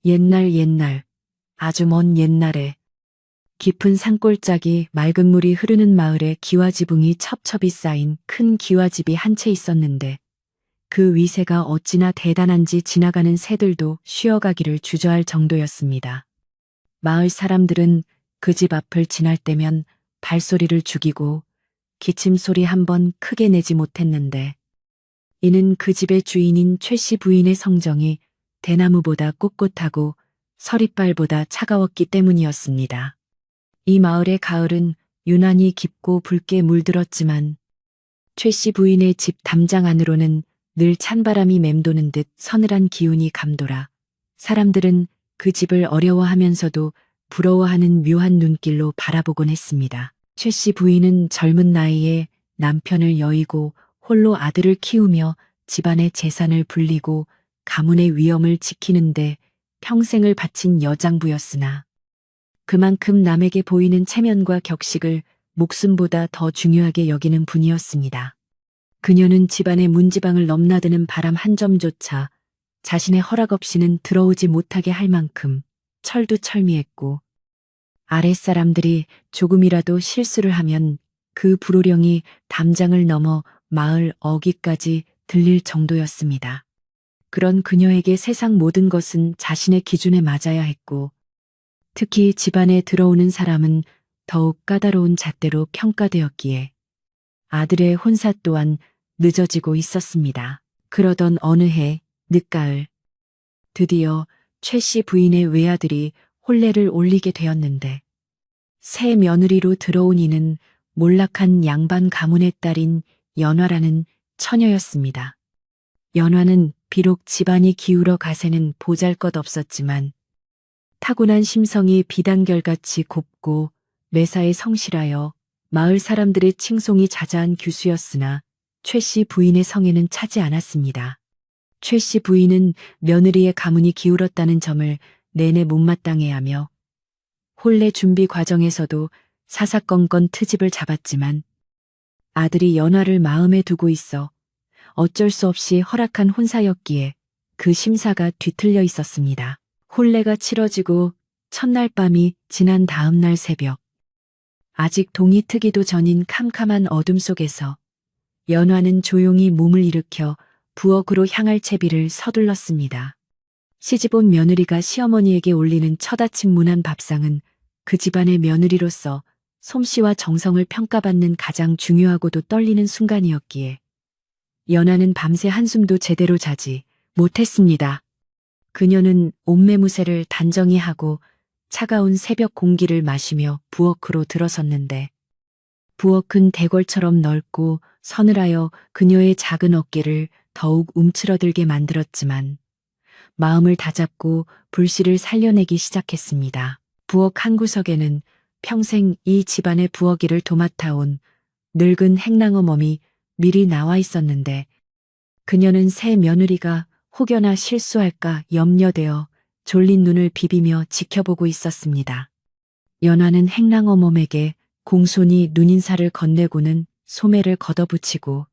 옛날, 아주 먼 옛날에 깊은 산골짜기 맑은 물이 흐르는 마을에 기와지붕이 첩첩이 쌓인 큰 기와집이 한 채 있었는데 그 위세가 어찌나 대단한지 지나가는 새들도 쉬어가기를 주저할 정도였습니다. 마을 사람들은 그 집 앞을 지날 때면 발소리를 죽이고 기침소리 한 번 크게 내지 못했는데 이는 그 집의 주인인 최 씨 부인의 성정이 대나무보다 꼿꼿하고 서리빨보다 차가웠기 때문이었습니다. 이 마을의 가을은 유난히 깊고 붉게 물들었지만 최 씨 부인의 집 담장 안으로는 늘 찬바람이 맴도는 듯 서늘한 기운이 감돌아 사람들은 그 집을 어려워하면서도 부러워하는 묘한 눈길로 바라보곤 했습니다. 최 씨 부인은 젊은 나이에 남편을 여의고 홀로 아들을 키우며 집안의 재산을 불리고 가문의 위엄을 지키는데 평생을 바친 여장부였으나 그만큼 남에게 보이는 체면과 격식을 목숨보다 더 중요하게 여기는 분이었습니다. 그녀는 집안의 문지방을 넘나드는 바람 한 점조차 자신의 허락 없이는 들어오지 못하게 할 만큼 철두철미했고 아랫사람들이 조금이라도 실수를 하면 그 불호령이 담장을 넘어 마을 어귀까지 들릴 정도였습니다. 그런 그녀에게 세상 모든 것은 자신의 기준에 맞아야 했고 특히 집안에 들어오는 사람은 더욱 까다로운 잣대로 평가되었기에 아들의 혼사 또한 늦어지고 있었습니다. 그러던 어느 해 늦가을 드디어 최 씨 부인의 외아들이 혼례를 올리게 되었는데 새 며느리로 들어온 이는 몰락한 양반 가문의 딸인 연화라는 처녀였습니다. 연화는 비록 집안이 기울어 가세는 보잘것없었지만 타고난 심성이 비단결같이 곱고 매사에 성실하여 마을 사람들의 칭송이 자자한 규수였으나 최 씨 부인의 성에는 차지 않았습니다. 최 씨 부인은 며느리의 가문이 기울었다는 점을 내내 못마땅해하며 혼례 준비 과정에서도 사사건건 트집을 잡았지만 아들이 연화를 마음에 두고 있어 어쩔 수 없이 허락한 혼사였기에 그 심사가 뒤틀려 있었습니다. 혼례가 치러지고 첫날 밤이 지난 다음 날 새벽 아직 동이 트기도 전인 캄캄한 어둠 속에서 연화는 조용히 몸을 일으켜 부엌으로 향할 채비를 서둘렀습니다. 시집온 며느리가 시어머니에게 올리는 첫 아침 문안 밥상은 그 집안의 며느리로서 솜씨와 정성을 평가받는 가장 중요하고도 떨리는 순간이었기에 연화는 밤새 한숨도 제대로 자지 못했습니다. 그녀는 옷매무새를 단정히 하고 차가운 새벽 공기를 마시며 부엌으로 들어섰는데 부엌은 대궐처럼 넓고 서늘하여 그녀의 작은 어깨를 더욱 움츠러들게 만들었지만 마음을 다잡고 불씨를 살려내기 시작했습니다. 부엌 한 구석에는 평생 이 집안의 부엌일을 도맡아온 늙은 행랑어멈이 미리 나와 있었는데 그녀는 새 며느리가 혹여나 실수할까 염려되어 졸린 눈을 비비며 지켜보고 있었습니다. 연화는 행랑어멈에게 공손히 눈인사를 건네고는 소매를 걷어붙이고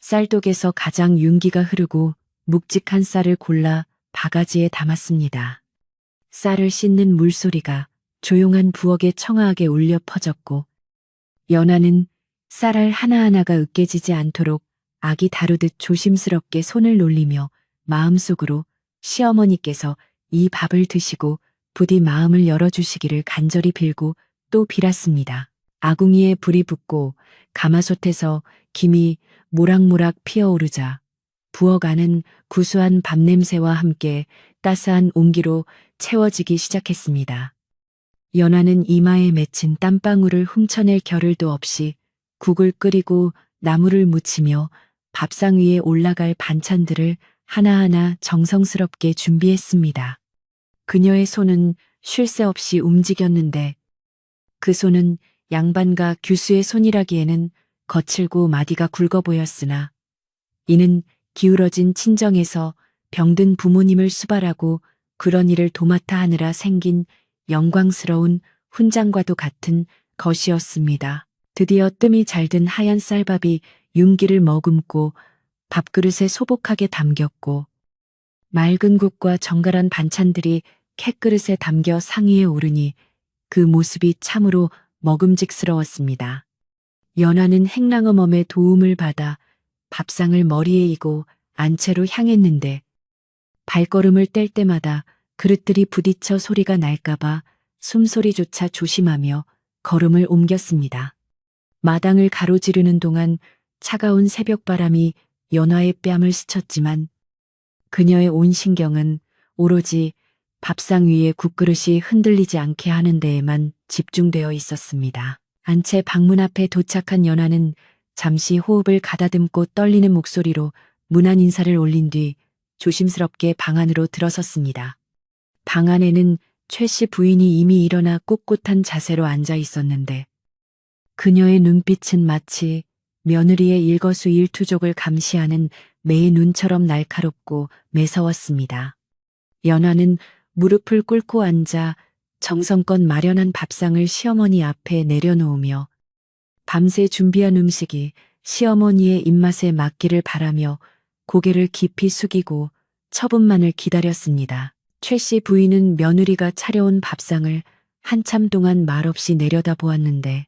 쌀독에서 가장 윤기가 흐르고 묵직한 쌀을 골라 바가지에 담았습니다. 쌀을 씻는 물소리가 조용한 부엌에 청아하게 울려 퍼졌고 연화는 쌀알 하나하나가 으깨지지 않도록 아기 다루듯 조심스럽게 손을 놀리며 마음속으로 시어머니께서 이 밥을 드시고 부디 마음을 열어주시기를 간절히 빌고 또 빌었습니다. 아궁이에 불이 붙고 가마솥에서 김이 모락모락 피어오르자 부엌 안은 구수한 밥냄새와 함께 따스한 온기로 채워지기 시작했습니다. 연화는 이마에 맺힌 땀방울을 훔쳐낼 겨를도 없이 국을 끓이고 나물을 무치며 밥상 위에 올라갈 반찬들을 하나하나 정성스럽게 준비했습니다. 그녀의 손은 쉴 새 없이 움직였는데 그 손은 양반가 규수의 손이라기에는 거칠고 마디가 굵어 보였으나 이는 기울어진 친정에서 병든 부모님을 수발하고 그런 일을 도맡아 하느라 생긴 영광스러운 훈장과도 같은 것이었습니다. 드디어 뜸이 잘 든 하얀 쌀밥이 윤기를 머금고 밥그릇에 소복하게 담겼고 맑은 국과 정갈한 반찬들이 캣그릇에 담겨 상위에 오르니 그 모습이 참으로 먹음직스러웠습니다. 연화는 행랑어멈의 도움을 받아 밥상을 머리에 이고 안채로 향했는데 발걸음을 뗄 때마다 그릇들이 부딪혀 소리가 날까봐 숨소리조차 조심하며 걸음을 옮겼습니다. 마당을 가로지르는 동안 차가운 새벽바람이 연화의 뺨을 스쳤지만 그녀의 온 신경은 오로지 밥상 위에 국그릇이 흔들리지 않게 하는 데에만 집중되어 있었습니다. 안채 방문 앞에 도착한 연화는 잠시 호흡을 가다듬고 떨리는 목소리로 문안 인사를 올린 뒤 조심스럽게 방 안으로 들어섰습니다. 방 안에는 최 씨 부인이 이미 일어나 꼿꼿한 자세로 앉아 있었는데 그녀의 눈빛은 마치 며느리의 일거수일투족을 감시하는 매의 눈처럼 날카롭고 매서웠습니다. 연화는 무릎을 꿇고 앉아 정성껏 마련한 밥상을 시어머니 앞에 내려놓으며 밤새 준비한 음식이 시어머니의 입맛에 맞기를 바라며 고개를 깊이 숙이고 처분만을 기다렸습니다. 최 씨 부인은 며느리가 차려온 밥상을 한참 동안 말없이 내려다보았는데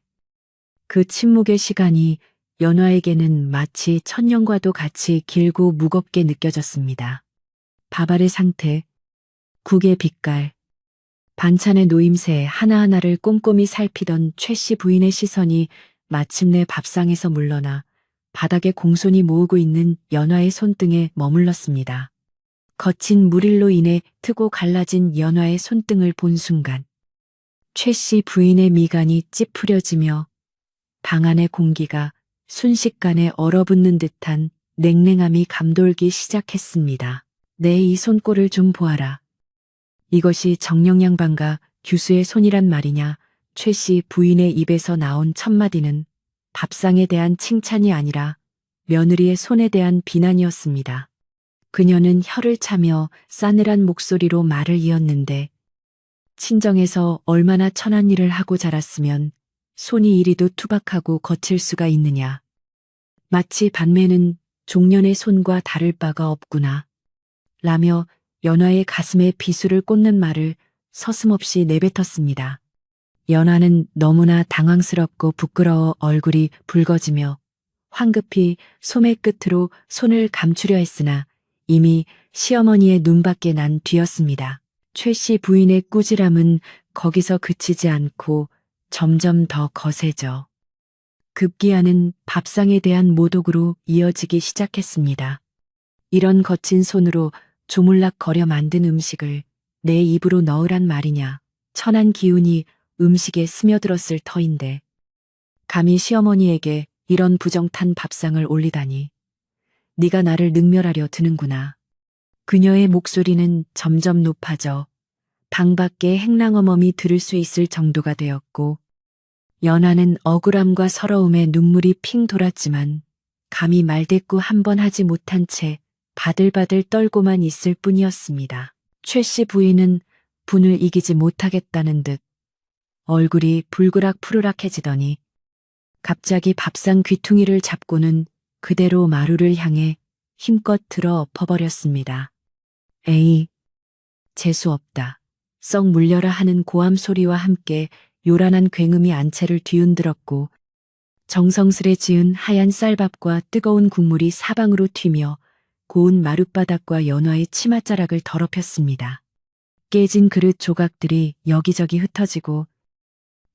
그 침묵의 시간이 연화에게는 마치 천년과도 같이 길고 무겁게 느껴졌습니다. 밥알의 상태, 국의 빛깔, 반찬의 노임새 하나하나를 꼼꼼히 살피던 최 씨 부인의 시선이 마침내 밥상에서 물러나 바닥에 공손히 모으고 있는 연화의 손등에 머물렀습니다. 거친 물일로 인해 트고 갈라진 연화의 손등을 본 순간 최 씨 부인의 미간이 찌푸려지며 방 안의 공기가 순식간에 얼어붙는 듯한 냉랭함이 감돌기 시작했습니다. 내 이 손꼴을 좀 보아라. 이것이 정령양반가 규수의 손이란 말이냐. 최 씨 부인의 입에서 나온 첫마디는 밥상에 대한 칭찬이 아니라 며느리의 손에 대한 비난이었습니다. 그녀는 혀를 차며 싸늘한 목소리로 말을 이었는데 친정에서 얼마나 천한 일을 하고 자랐으면 손이 이리도 투박하고 거칠 수가 있느냐. 마치 반매는 종년의 손과 다를 바가 없구나. 라며 연화의 가슴에 비수를 꽂는 말을 서슴없이 내뱉었습니다. 연화는 너무나 당황스럽고 부끄러워 얼굴이 붉어지며 황급히 소매 끝으로 손을 감추려 했으나 이미 시어머니의 눈밖에 난 뒤였습니다. 최 씨 부인의 꾸지람은 거기서 그치지 않고 점점 더 거세져 급기야는 밥상에 대한 모독으로 이어지기 시작했습니다. 이런 거친 손으로 조물락거려 만든 음식을 내 입으로 넣으란 말이냐. 천한 기운이 음식에 스며들었을 터인데 감히 시어머니에게 이런 부정탄 밥상을 올리다니. 네가 나를 능멸하려 드는구나. 그녀의 목소리는 점점 높아져 방 밖의 행랑어멈이 들을 수 있을 정도가 되었고 연화는 억울함과 서러움에 눈물이 핑 돌았지만 감히 말대꾸 한 번 하지 못한 채 바들바들 떨고만 있을 뿐이었습니다. 최 씨 부인은 분을 이기지 못하겠다는 듯 얼굴이 불그락 푸르락해지더니 갑자기 밥상 귀퉁이를 잡고는 그대로 마루를 향해 힘껏 들어 엎어버렸습니다. 에이, 재수없다. 썩 물려라 하는 고함 소리와 함께 요란한 굉음이 안채를 뒤흔들었고 정성스레 지은 하얀 쌀밥과 뜨거운 국물이 사방으로 튀며 고운 마룻바닥과 연화의 치맛자락을 더럽혔습니다. 깨진 그릇 조각들이 여기저기 흩어지고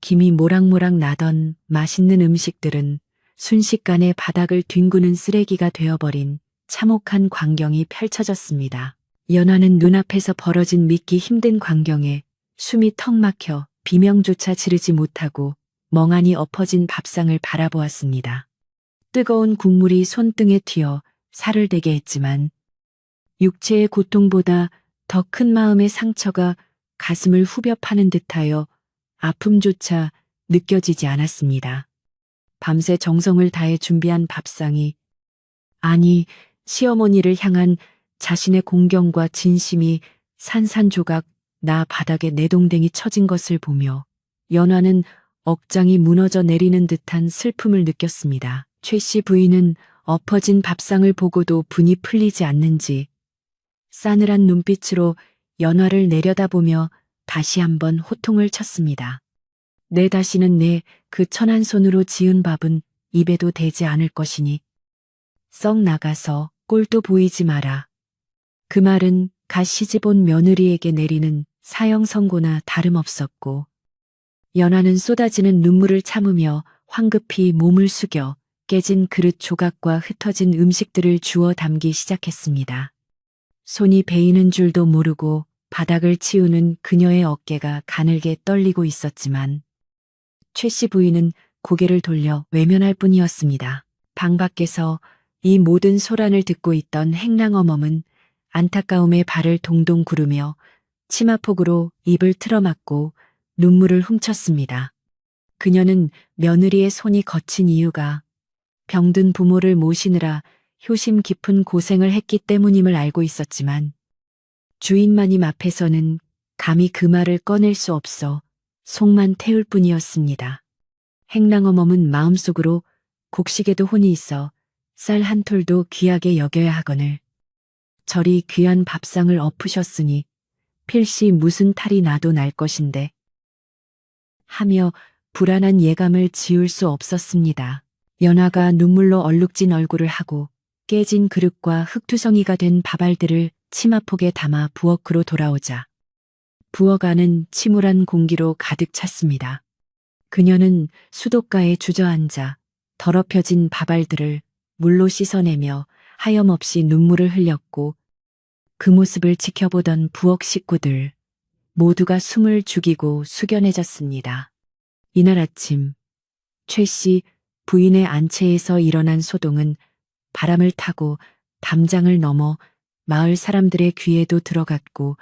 김이 모락모락 나던 맛있는 음식들은 순식간에 바닥을 뒹구는 쓰레기가 되어버린 참혹한 광경이 펼쳐졌습니다. 연화는 눈앞에서 벌어진 믿기 힘든 광경에 숨이 턱 막혀 비명조차 지르지 못하고 멍하니 엎어진 밥상을 바라보았습니다. 뜨거운 국물이 손등에 튀어 살을 대게 했지만 육체의 고통보다 더 큰 마음의 상처가 가슴을 후벼 파는 듯하여 아픔조차 느껴지지 않았습니다. 밤새 정성을 다해 준비한 밥상이 아니 시어머니를 향한 자신의 공경과 진심이 산산조각 나 바닥에 내동댕이 쳐진 것을 보며 연화는 억장이 무너져 내리는 듯한 슬픔을 느꼈습니다. 최 씨 부인은 엎어진 밥상을 보고도 분이 풀리지 않는지 싸늘한 눈빛으로 연화를 내려다보며 다시 한번 호통을 쳤습니다. 내 다시는 내 그 천한 손으로 지은 밥은 입에도 대지 않을 것이니 썩 나가서 꼴도 보이지 마라. 그 말은 갓 시집온 며느리에게 내리는 사형 선고나 다름없었고 연화는 쏟아지는 눈물을 참으며 황급히 몸을 숙여 깨진 그릇 조각과 흩어진 음식들을 주워 담기 시작했습니다. 손이 베이는 줄도 모르고 바닥을 치우는 그녀의 어깨가 가늘게 떨리고 있었지만 최 씨 부인은 고개를 돌려 외면할 뿐이었습니다. 방 밖에서 이 모든 소란을 듣고 있던 행랑어멈은 안타까움에 발을 동동 구르며 치마폭으로 입을 틀어막고 눈물을 훔쳤습니다. 그녀는 며느리의 손이 거친 이유가 병든 부모를 모시느라 효심 깊은 고생을 했기 때문임을 알고 있었지만 주인마님 앞에서는 감히 그 말을 꺼낼 수 없어 속만 태울 뿐이었습니다. 행랑어멈은 마음속으로 곡식에도 혼이 있어 쌀 한 톨도 귀하게 여겨야 하거늘 저리 귀한 밥상을 엎으셨으니 필시 무슨 탈이 나도 날 것인데 하며 불안한 예감을 지울 수 없었습니다. 연화가 눈물로 얼룩진 얼굴을 하고 깨진 그릇과 흙투성이가 된 밥알들을 치마폭에 담아 부엌으로 돌아오자 부엌 안은 침울한 공기로 가득 찼습니다. 그녀는 수도가에 주저앉아 더럽혀진 밥알들을 물로 씻어내며 하염없이 눈물을 흘렸고 그 모습을 지켜보던 부엌 식구들 모두가 숨을 죽이고 숙연해졌습니다. 이날 아침 최 씨 부인의 안채에서 일어난 소동은 바람을 타고 담장을 넘어 마을 사람들의 귀에도 들어갔고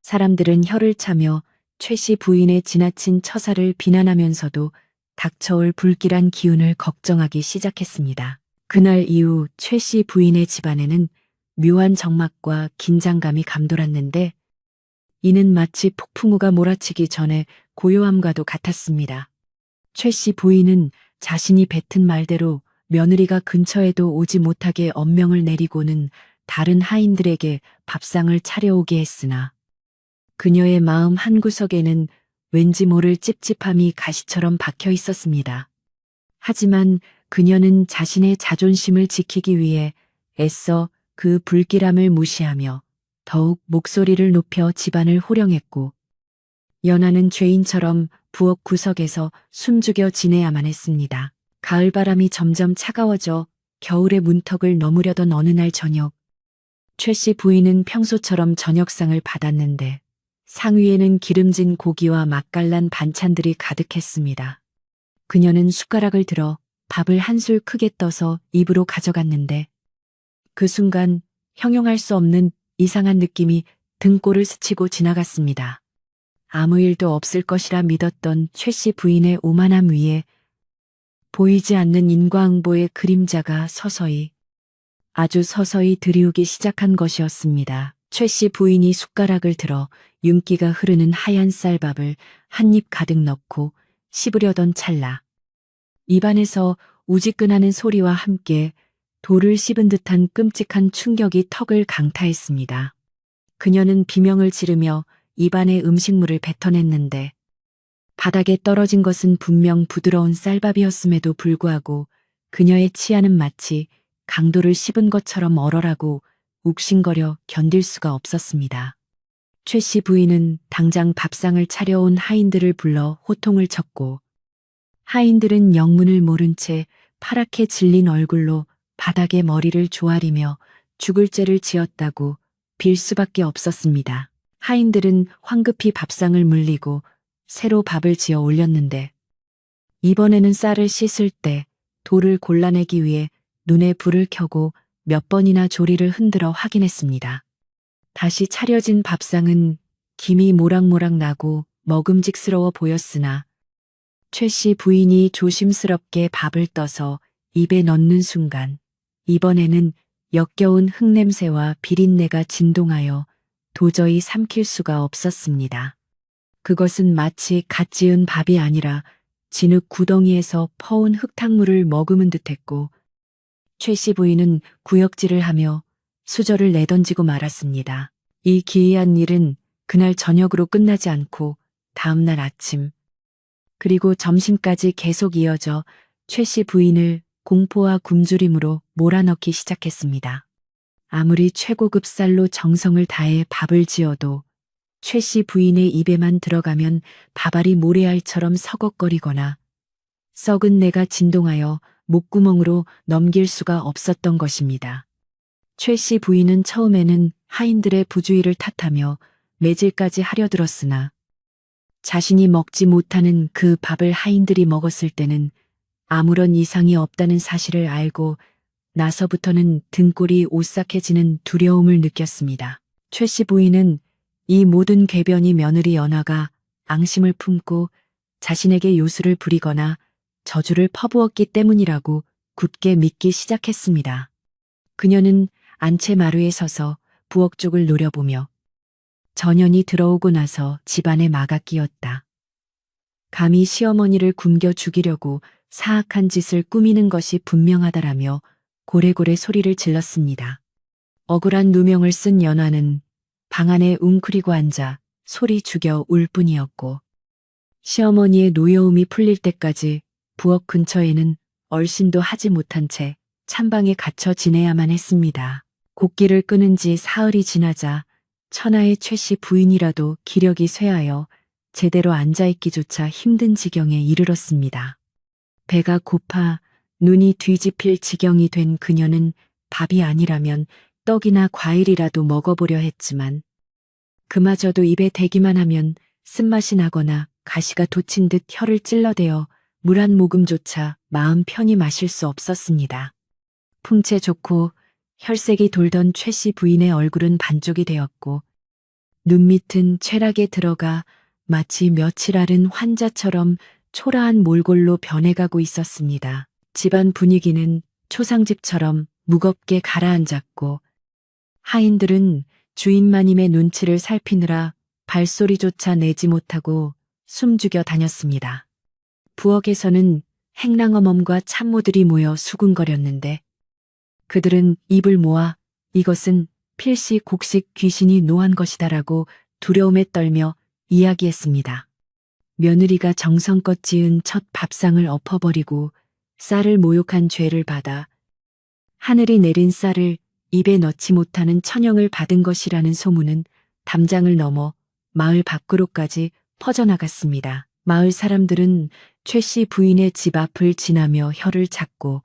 사람들은 혀를 차며 최 씨 부인의 지나친 처사를 비난하면서도 닥쳐올 불길한 기운을 걱정하기 시작했습니다. 그날 이후 최 씨 부인의 집안에는 묘한 적막과 긴장감이 감돌았는데 이는 마치 폭풍우가 몰아치기 전에 고요함과도 같았습니다. 최 씨 부인은 자신이 뱉은 말대로 며느리가 근처에도 오지 못하게 엄명을 내리고는 다른 하인들에게 밥상을 차려오게 했으나 그녀의 마음 한구석에는 왠지 모를 찝찝함이 가시처럼 박혀 있었습니다. 하지만 그녀는 자신의 자존심을 지키기 위해 애써 그 불길함을 무시하며 더욱 목소리를 높여 집안을 호령했고 연하는 죄인처럼 부엌 구석에서 숨죽여 지내야만 했습니다. 가을바람이 점점 차가워져 겨울의 문턱을 넘으려던 어느 날 저녁 최 씨 부인은 평소처럼 저녁상을 받았는데 상 위에는 기름진 고기와 맛깔난 반찬들이 가득했습니다. 그녀는 숟가락을 들어 밥을 한술 크게 떠서 입으로 가져갔는데 그 순간 형용할 수 없는 이상한 느낌이 등골을 스치고 지나갔습니다. 아무 일도 없을 것이라 믿었던 최 씨 부인의 오만함 위에 보이지 않는 인과응보의 그림자가 서서히 아주 서서히 들이우기 시작한 것이었습니다. 최 씨 부인이 숟가락을 들어 윤기가 흐르는 하얀 쌀밥을 한 입 가득 넣고 씹으려던 찰나 입안에서 우지끈하는 소리와 함께 돌을 씹은 듯한 끔찍한 충격이 턱을 강타했습니다. 그녀는 비명을 지르며 입안에 음식물을 뱉어냈는데 바닥에 떨어진 것은 분명 부드러운 쌀밥이었음에도 불구하고 그녀의 치아는 마치 강도를 씹은 것처럼 얼얼하고 욱신거려 견딜 수가 없었습니다. 최 씨 부인은 당장 밥상을 차려온 하인들을 불러 호통을 쳤고 하인들은 영문을 모른 채 파랗게 질린 얼굴로 바닥에 머리를 조아리며 죽을 죄를 지었다고 빌 수밖에 없었습니다. 하인들은 황급히 밥상을 물리고 새로 밥을 지어 올렸는데 이번에는 쌀을 씻을 때 돌을 골라내기 위해 눈에 불을 켜고 몇 번이나 조리를 흔들어 확인했습니다. 다시 차려진 밥상은 김이 모락모락 나고 먹음직스러워 보였으나 최 씨 부인이 조심스럽게 밥을 떠서 입에 넣는 순간 이번에는 역겨운 흙냄새와 비린내가 진동하여 도저히 삼킬 수가 없었습니다. 그것은 마치 갓 지은 밥이 아니라 진흙 구덩이에서 퍼온 흙탕물을 머금은 듯했고 최 씨 부인은 구역질을 하며 수저를 내던지고 말았습니다. 이 기이한 일은 그날 저녁으로 끝나지 않고 다음날 아침, 그리고 점심까지 계속 이어져 최 씨 부인을 공포와 굶주림으로 몰아넣기 시작했습니다. 아무리 최고급 쌀로 정성을 다해 밥을 지어도 최 씨 부인의 입에만 들어가면 밥알이 모래알처럼 서걱거리거나 썩은 내가 진동하여 목구멍으로 넘길 수가 없었던 것입니다. 최 씨 부인은 처음에는 하인들의 부주의를 탓하며 매질까지 하려 들었으나 자신이 먹지 못하는 그 밥을 하인들이 먹었을 때는 아무런 이상이 없다는 사실을 알고 나서부터는 등골이 오싹해지는 두려움을 느꼈습니다. 최 씨 부인은 이 모든 궤변이 며느리 연화가 앙심을 품고 자신에게 요술을 부리거나 저주를 퍼부었기 때문이라고 굳게 믿기 시작했습니다. 그녀는 안채 마루에 서서 부엌 쪽을 노려보며 전현이 들어오고 나서 집안에 막아 끼었다. 감히 시어머니를 굶겨 죽이려고 사악한 짓을 꾸미는 것이 분명하다라며 고래고래 소리를 질렀습니다. 억울한 누명을 쓴 연화는 방 안에 웅크리고 앉아 소리 죽여 울 뿐이었고 시어머니의 노여움이 풀릴 때까지 부엌 근처에는 얼씬도 하지 못한 채 찬방에 갇혀 지내야만 했습니다. 곡기를 끊은 지 사흘이 지나자 천하의 최 씨 부인이라도 기력이 쇠하여 제대로 앉아있기조차 힘든 지경에 이르렀습니다. 배가 고파 눈이 뒤집힐 지경이 된 그녀는 밥이 아니라면 떡이나 과일이라도 먹어보려 했지만 그마저도 입에 대기만 하면 쓴맛이 나거나 가시가 돋친 듯 혀를 찔러대어 물 한 모금조차 마음 편히 마실 수 없었습니다. 풍채 좋고 혈색이 돌던 최 씨 부인의 얼굴은 반쪽이 되었고 눈밑은 쇠락에 들어가 마치 며칠 앓은 환자처럼 초라한 몰골로 변해가고 있었습니다. 집안 분위기는 초상집처럼 무겁게 가라앉았고 하인들은 주인마님의 눈치를 살피느라 발소리조차 내지 못하고 숨죽여 다녔습니다. 부엌에서는 행랑어멈과 참모들이 모여 수군거렸는데 그들은 입을 모아 이것은 필시 곡식 귀신이 노한 것이다라고 두려움에 떨며 이야기했습니다. 며느리가 정성껏 지은 첫 밥상을 엎어버리고 쌀을 모욕한 죄를 받아 하늘이 내린 쌀을 입에 넣지 못하는 천형을 받은 것이라는 소문은 담장을 넘어 마을 밖으로까지 퍼져나갔습니다. 마을 사람들은 최 씨 부인의 집 앞을 지나며 혀를 찾고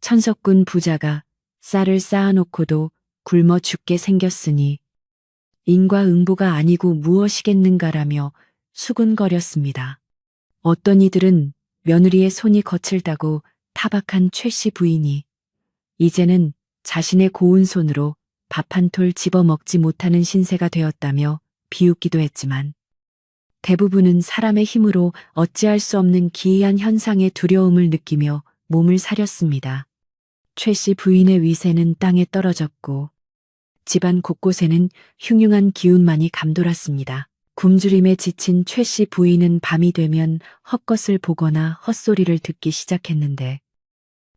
천석군 부자가 쌀을 쌓아놓고도 굶어 죽게 생겼으니 인과응보가 아니고 무엇이겠는가라며 수군거렸습니다. 어떤 이들은 며느리의 손이 거칠다고 타박한 최 씨 부인이 이제는 자신의 고운 손으로 밥 한 톨 집어먹지 못하는 신세가 되었다며 비웃기도 했지만 대부분은 사람의 힘으로 어찌할 수 없는 기이한 현상의 두려움을 느끼며 몸을 사렸습니다. 최 씨 부인의 위세는 땅에 떨어졌고 집안 곳곳에는 흉흉한 기운만이 감돌았습니다. 굶주림에 지친 최 씨 부인은 밤이 되면 헛것을 보거나 헛소리를 듣기 시작했는데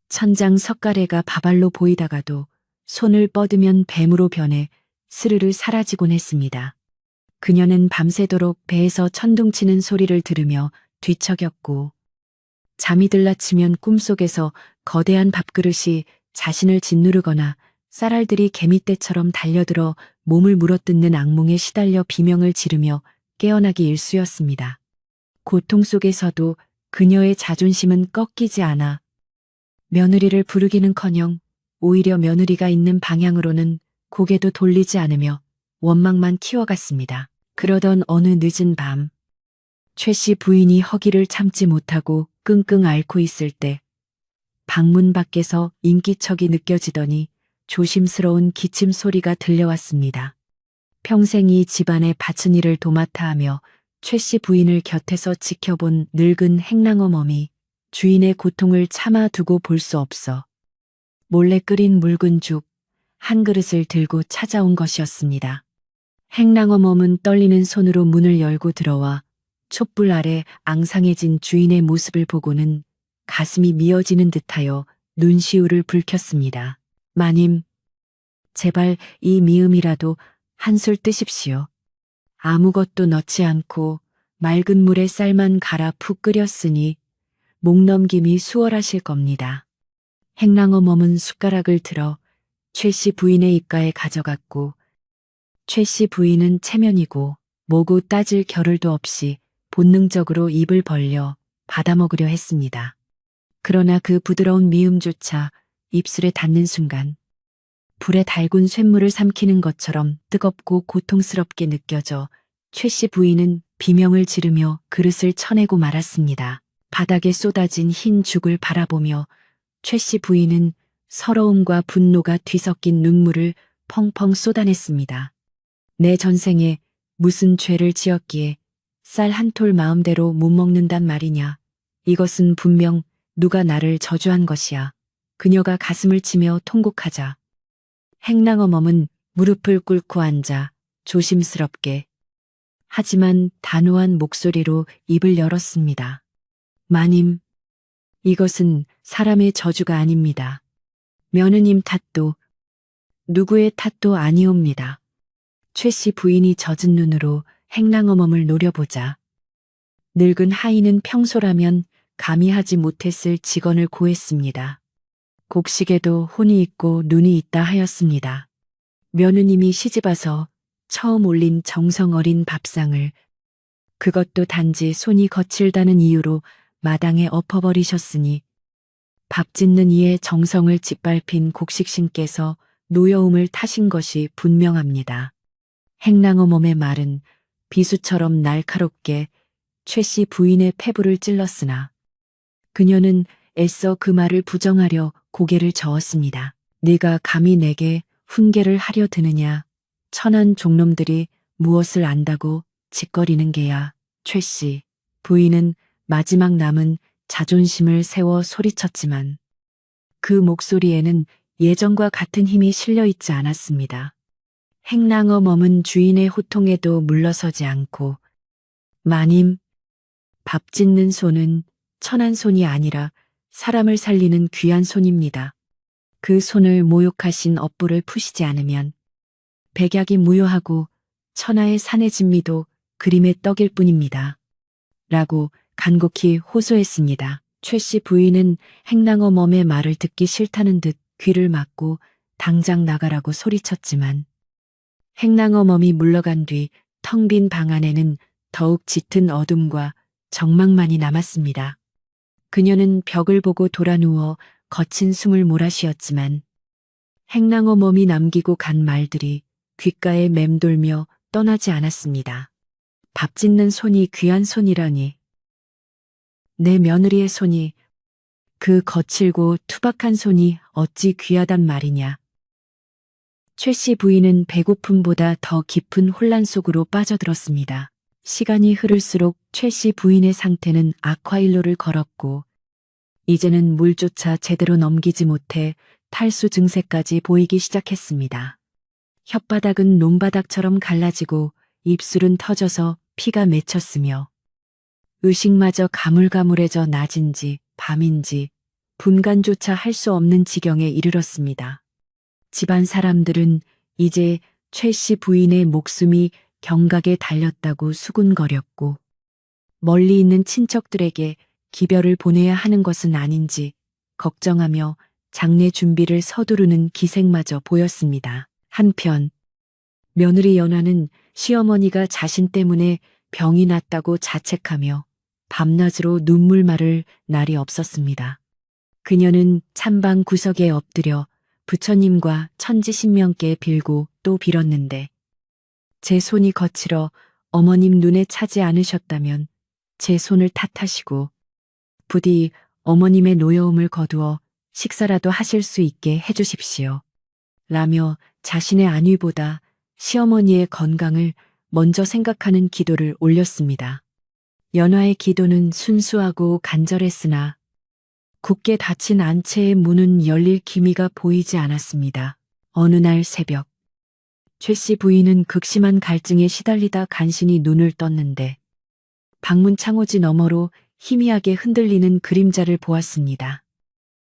천장 석가래가 밥알로 보이다가도 손을 뻗으면 뱀으로 변해 스르르 사라지곤 했습니다. 그녀는 밤새도록 배에서 천둥치는 소리를 들으며 뒤척였고 잠이 들라치면 꿈속에서 거대한 밥그릇이 자신을 짓누르거나 쌀알들이 개미떼처럼 달려들어 몸을 물어뜯는 악몽에 시달려 비명을 지르며 깨어나기 일쑤였습니다. 고통 속에서도 그녀의 자존심은 꺾이지 않아 며느리를 부르기는커녕 오히려 며느리가 있는 방향으로는 고개도 돌리지 않으며 원망만 키워갔습니다. 그러던 어느 늦은 밤, 최 씨 부인이 허기를 참지 못하고 끙끙 앓고 있을 때 방문 밖에서 인기척이 느껴지더니 조심스러운 기침 소리가 들려왔습니다. 평생 이 집안의 바친 일을 도맡아 하며 최 씨 부인을 곁에서 지켜본 늙은 행랑어멈이 주인의 고통을 참아두고 볼 수 없어 몰래 끓인 묽은 죽 한 그릇을 들고 찾아온 것이었습니다. 행랑어멈은 떨리는 손으로 문을 열고 들어와 촛불 아래 앙상해진 주인의 모습을 보고는 가슴이 미어지는 듯하여 눈시울을 붉혔습니다. 마님, 제발 이 미음이라도 한술 뜨십시오. 아무것도 넣지 않고 맑은 물에 쌀만 갈아 푹 끓였으니 목 넘김이 수월하실 겁니다. 행랑어 머문 숟가락을 들어 최 씨 부인의 입가에 가져갔고 최 씨 부인은 체면이고 뭐고 따질 겨를도 없이 본능적으로 입을 벌려 받아먹으려 했습니다. 그러나 그 부드러운 미음조차 입술에 닿는 순간 불에 달군 쇳물을 삼키는 것처럼 뜨겁고 고통스럽게 느껴져 최 씨 부인은 비명을 지르며 그릇을 쳐내고 말았습니다. 바닥에 쏟아진 흰 죽을 바라보며 최 씨 부인은 서러움과 분노가 뒤섞인 눈물을 펑펑 쏟아냈습니다. 내 전생에 무슨 죄를 지었기에 쌀 한 톨 마음대로 못 먹는단 말이냐. 이것은 분명 누가 나를 저주한 것이야. 그녀가 가슴을 치며 통곡하자 행랑어멈은 무릎을 꿇고 앉아 조심스럽게 하지만 단호한 목소리로 입을 열었습니다. 마님, 이것은 사람의 저주가 아닙니다. 며느님 탓도 누구의 탓도 아니옵니다. 최 씨 부인이 젖은 눈으로 행랑어멈을 노려보자 늙은 하인은 평소라면 감히 하지 못했을 직언을 고했습니다. 곡식에도 혼이 있고 눈이 있다 하였습니다. 며느님이 시집와서 처음 올린 정성 어린 밥상을 그것도 단지 손이 거칠다는 이유로 마당에 엎어버리셨으니 밥 짓는 이의 정성을 짓밟힌 곡식신께서 노여움을 타신 것이 분명합니다. 행랑어 몸의 말은 비수처럼 날카롭게 최 씨 부인의 폐부를 찔렀으나 그녀는 애써 그 말을 부정하려 고개를 저었습니다. 네가 감히 내게 훈계를 하려 드느냐. 천한 종놈들이 무엇을 안다고 짓거리는 게야. 최 씨 부인은 마지막 남은 자존심을 세워 소리쳤지만 그 목소리에는 예전과 같은 힘이 실려 있지 않았습니다. 행랑어 머문 주인의 호통에도 물러서지 않고 마님, 밥 짓는 손은 천한 손이 아니라 사람을 살리는 귀한 손입니다. 그 손을 모욕하신 업부를 푸시지 않으면 백약이 무효하고 천하의 산의 진미도 그림의 떡일 뿐입니다. 라고 간곡히 호소했습니다. 최 씨 부인은 행랑어 멈의 말을 듣기 싫다는 듯 귀를 막고 당장 나가라고 소리쳤지만 행랑어 멈이 물러간 뒤 텅 빈 방 안에는 더욱 짙은 어둠과 정막만이 남았습니다. 그녀는 벽을 보고 돌아누워 거친 숨을 몰아쉬었지만 행랑어 멈이 남기고 간 말들이 귓가에 맴돌며 떠나지 않았습니다. 밥 짓는 손이 귀한 손이라니. 내 며느리의 손이 그 거칠고 투박한 손이 어찌 귀하단 말이냐. 최 씨 부인은 배고픔보다 더 깊은 혼란 속으로 빠져들었습니다. 시간이 흐를수록 최 씨 부인의 상태는 악화일로를 걸었고 이제는 물조차 제대로 넘기지 못해 탈수 증세까지 보이기 시작했습니다. 혓바닥은 논바닥처럼 갈라지고 입술은 터져서 피가 맺혔으며 의식마저 가물가물해져 낮인지 밤인지 분간조차 할 수 없는 지경에 이르렀습니다. 집안 사람들은 이제 최 씨 부인의 목숨이 경각에 달렸다고 수군거렸고 멀리 있는 친척들에게 기별을 보내야 하는 것은 아닌지 걱정하며 장례 준비를 서두르는 기색마저 보였습니다. 한편 며느리 연화는 시어머니가 자신 때문에 병이 났다고 자책하며 밤낮으로 눈물 마를 날이 없었습니다. 그녀는 찬방 구석에 엎드려 부처님과 천지신명께 빌고 또 빌었는데 제 손이 거칠어 어머님 눈에 차지 않으셨다면 제 손을 탓하시고 부디 어머님의 노여움을 거두어 식사라도 하실 수 있게 해주십시오. 라며 자신의 안위보다 시어머니의 건강을 먼저 생각하는 기도를 올렸습니다. 연화의 기도는 순수하고 간절했으나 굳게 닫힌 안채의 문은 열릴 기미가 보이지 않았습니다. 어느 날 새벽 최 씨 부인은 극심한 갈증에 시달리다 간신히 눈을 떴는데 방문 창호지 너머로 희미하게 흔들리는 그림자를 보았습니다.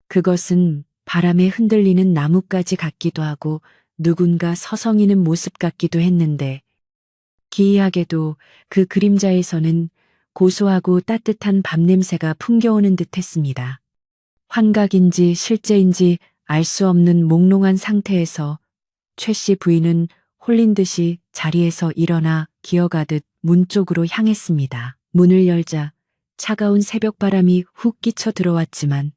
그것은 바람에 흔들리는 나뭇가지 같기도 하고 누군가 서성이는 모습 같기도 했는데 기이하게도 그 그림자에서는 고소하고 따뜻한 밥 냄새가 풍겨오는 듯 했습니다. 환각인지 실제인지 알 수 없는 몽롱한 상태에서 최 씨 부인은 홀린 듯이 자리에서 일어나 기어가듯 문 쪽으로 향했습니다. 문을 열자 차가운 새벽바람이 훅 끼쳐 들어왔지만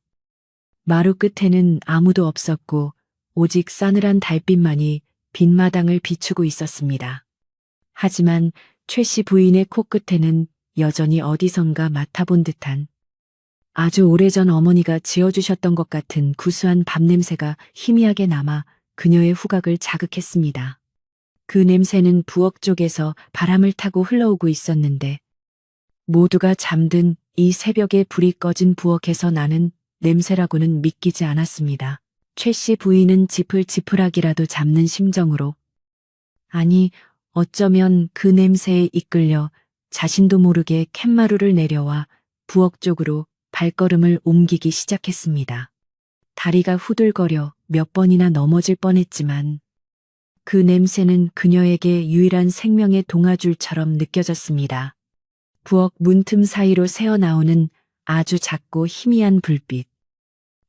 마루 끝에는 아무도 없었고 오직 싸늘한 달빛만이 빈마당을 비추고 있었습니다. 하지만 최 씨 부인의 코끝에는 여전히 어디선가 맡아본 듯한 아주 오래전 어머니가 지어주셨던 것 같은 구수한 밥 냄새가 희미하게 남아 그녀의 후각을 자극했습니다. 그 냄새는 부엌 쪽에서 바람을 타고 흘러오고 있었는데 모두가 잠든 이 새벽에 불이 꺼진 부엌에서 나는 냄새라고는 믿기지 않았습니다. 최 씨 부인은 지풀지풀하기라도 잡는 심정으로 아니 어쩌면 그 냄새에 이끌려 자신도 모르게 캔마루를 내려와 부엌 쪽으로 발걸음을 옮기기 시작했습니다. 다리가 후들거려 몇 번이나 넘어질 뻔했지만 그 냄새는 그녀에게 유일한 생명의 동아줄처럼 느껴졌습니다. 부엌 문틈 사이로 새어나오는 아주 작고 희미한 불빛.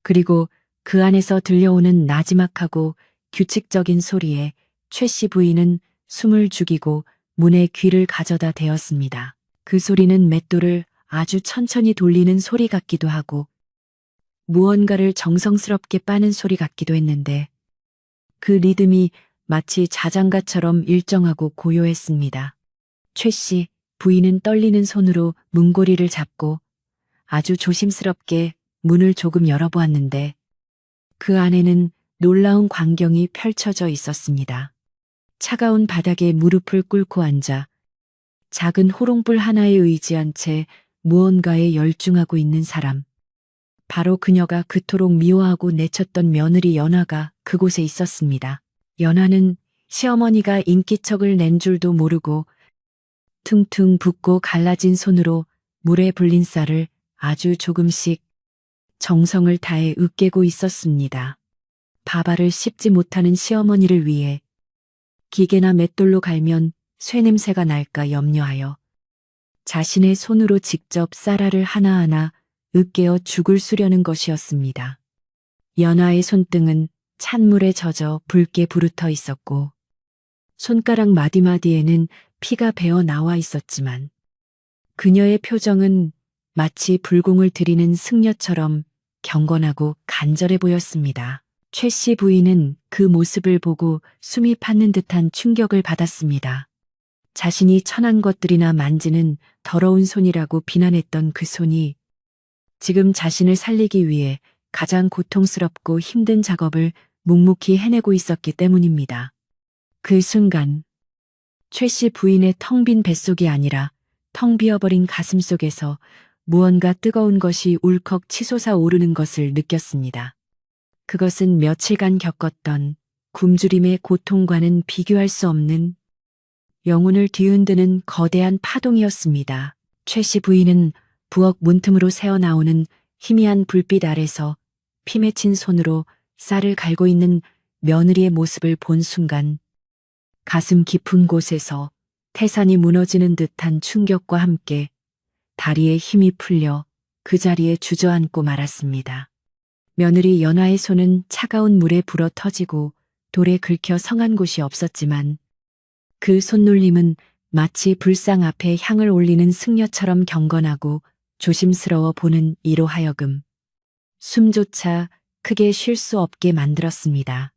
그리고 그 안에서 들려오는 나지막하고 규칙적인 소리에 최 씨 부인은 숨을 죽이고 문에 귀를 가져다 대었습니다. 그 소리는 맷돌을 아주 천천히 돌리는 소리 같기도 하고 무언가를 정성스럽게 빠는 소리 같기도 했는데 그 리듬이 마치 자장가처럼 일정하고 고요했습니다. 최 씨 부인은 떨리는 손으로 문고리를 잡고 아주 조심스럽게 문을 조금 열어보았는데 그 안에는 놀라운 광경이 펼쳐져 있었습니다. 차가운 바닥에 무릎을 꿇고 앉아 작은 호롱불 하나에 의지한 채 무언가에 열중하고 있는 사람. 바로 그녀가 그토록 미워하고 내쳤던 며느리 연화가 그곳에 있었습니다. 연화는 시어머니가 인기척을 낸 줄도 모르고 퉁퉁 붓고 갈라진 손으로 물에 불린 쌀을 아주 조금씩 정성을 다해 으깨고 있었습니다. 밥알을 씹지 못하는 시어머니를 위해 기계나 맷돌로 갈면 쇠냄새가 날까 염려하여 자신의 손으로 직접 쌀알을 하나하나 으깨어 죽을 쓰려는 것이었습니다. 연화의 손등은 찬물에 젖어 붉게 부르터 있었고 손가락 마디마디에는 피가 배어 나와 있었지만 그녀의 표정은 마치 불공을 들이는 승려처럼 경건하고 간절해 보였습니다. 최 씨 부인은 그 모습을 보고 숨이 팠는 듯한 충격을 받았습니다. 자신이 천한 것들이나 만지는 더러운 손이라고 비난했던 그 손이 지금 자신을 살리기 위해 가장 고통스럽고 힘든 작업을 묵묵히 해내고 있었기 때문입니다. 그 순간 최 씨 부인의 텅 빈 뱃속이 아니라 텅 비어버린 가슴 속에서 무언가 뜨거운 것이 울컥 치솟아 오르는 것을 느꼈습니다. 그것은 며칠간 겪었던 굶주림의 고통과는 비교할 수 없는 영혼을 뒤흔드는 거대한 파동이었습니다. 최 씨 부인은 부엌 문틈으로 새어나오는 희미한 불빛 아래서 피 맺힌 손으로 쌀을 갈고 있는 며느리의 모습을 본 순간 가슴 깊은 곳에서 태산이 무너지는 듯한 충격과 함께 다리에 힘이 풀려 그 자리에 주저앉고 말았습니다. 며느리 연화의 손은 차가운 물에 불어 터지고 돌에 긁혀 성한 곳이 없었지만 그 손놀림은 마치 불상 앞에 향을 올리는 승려처럼 경건하고 조심스러워 보는 이로 하여금 숨조차 크게 쉴 수 없게 만들었습니다.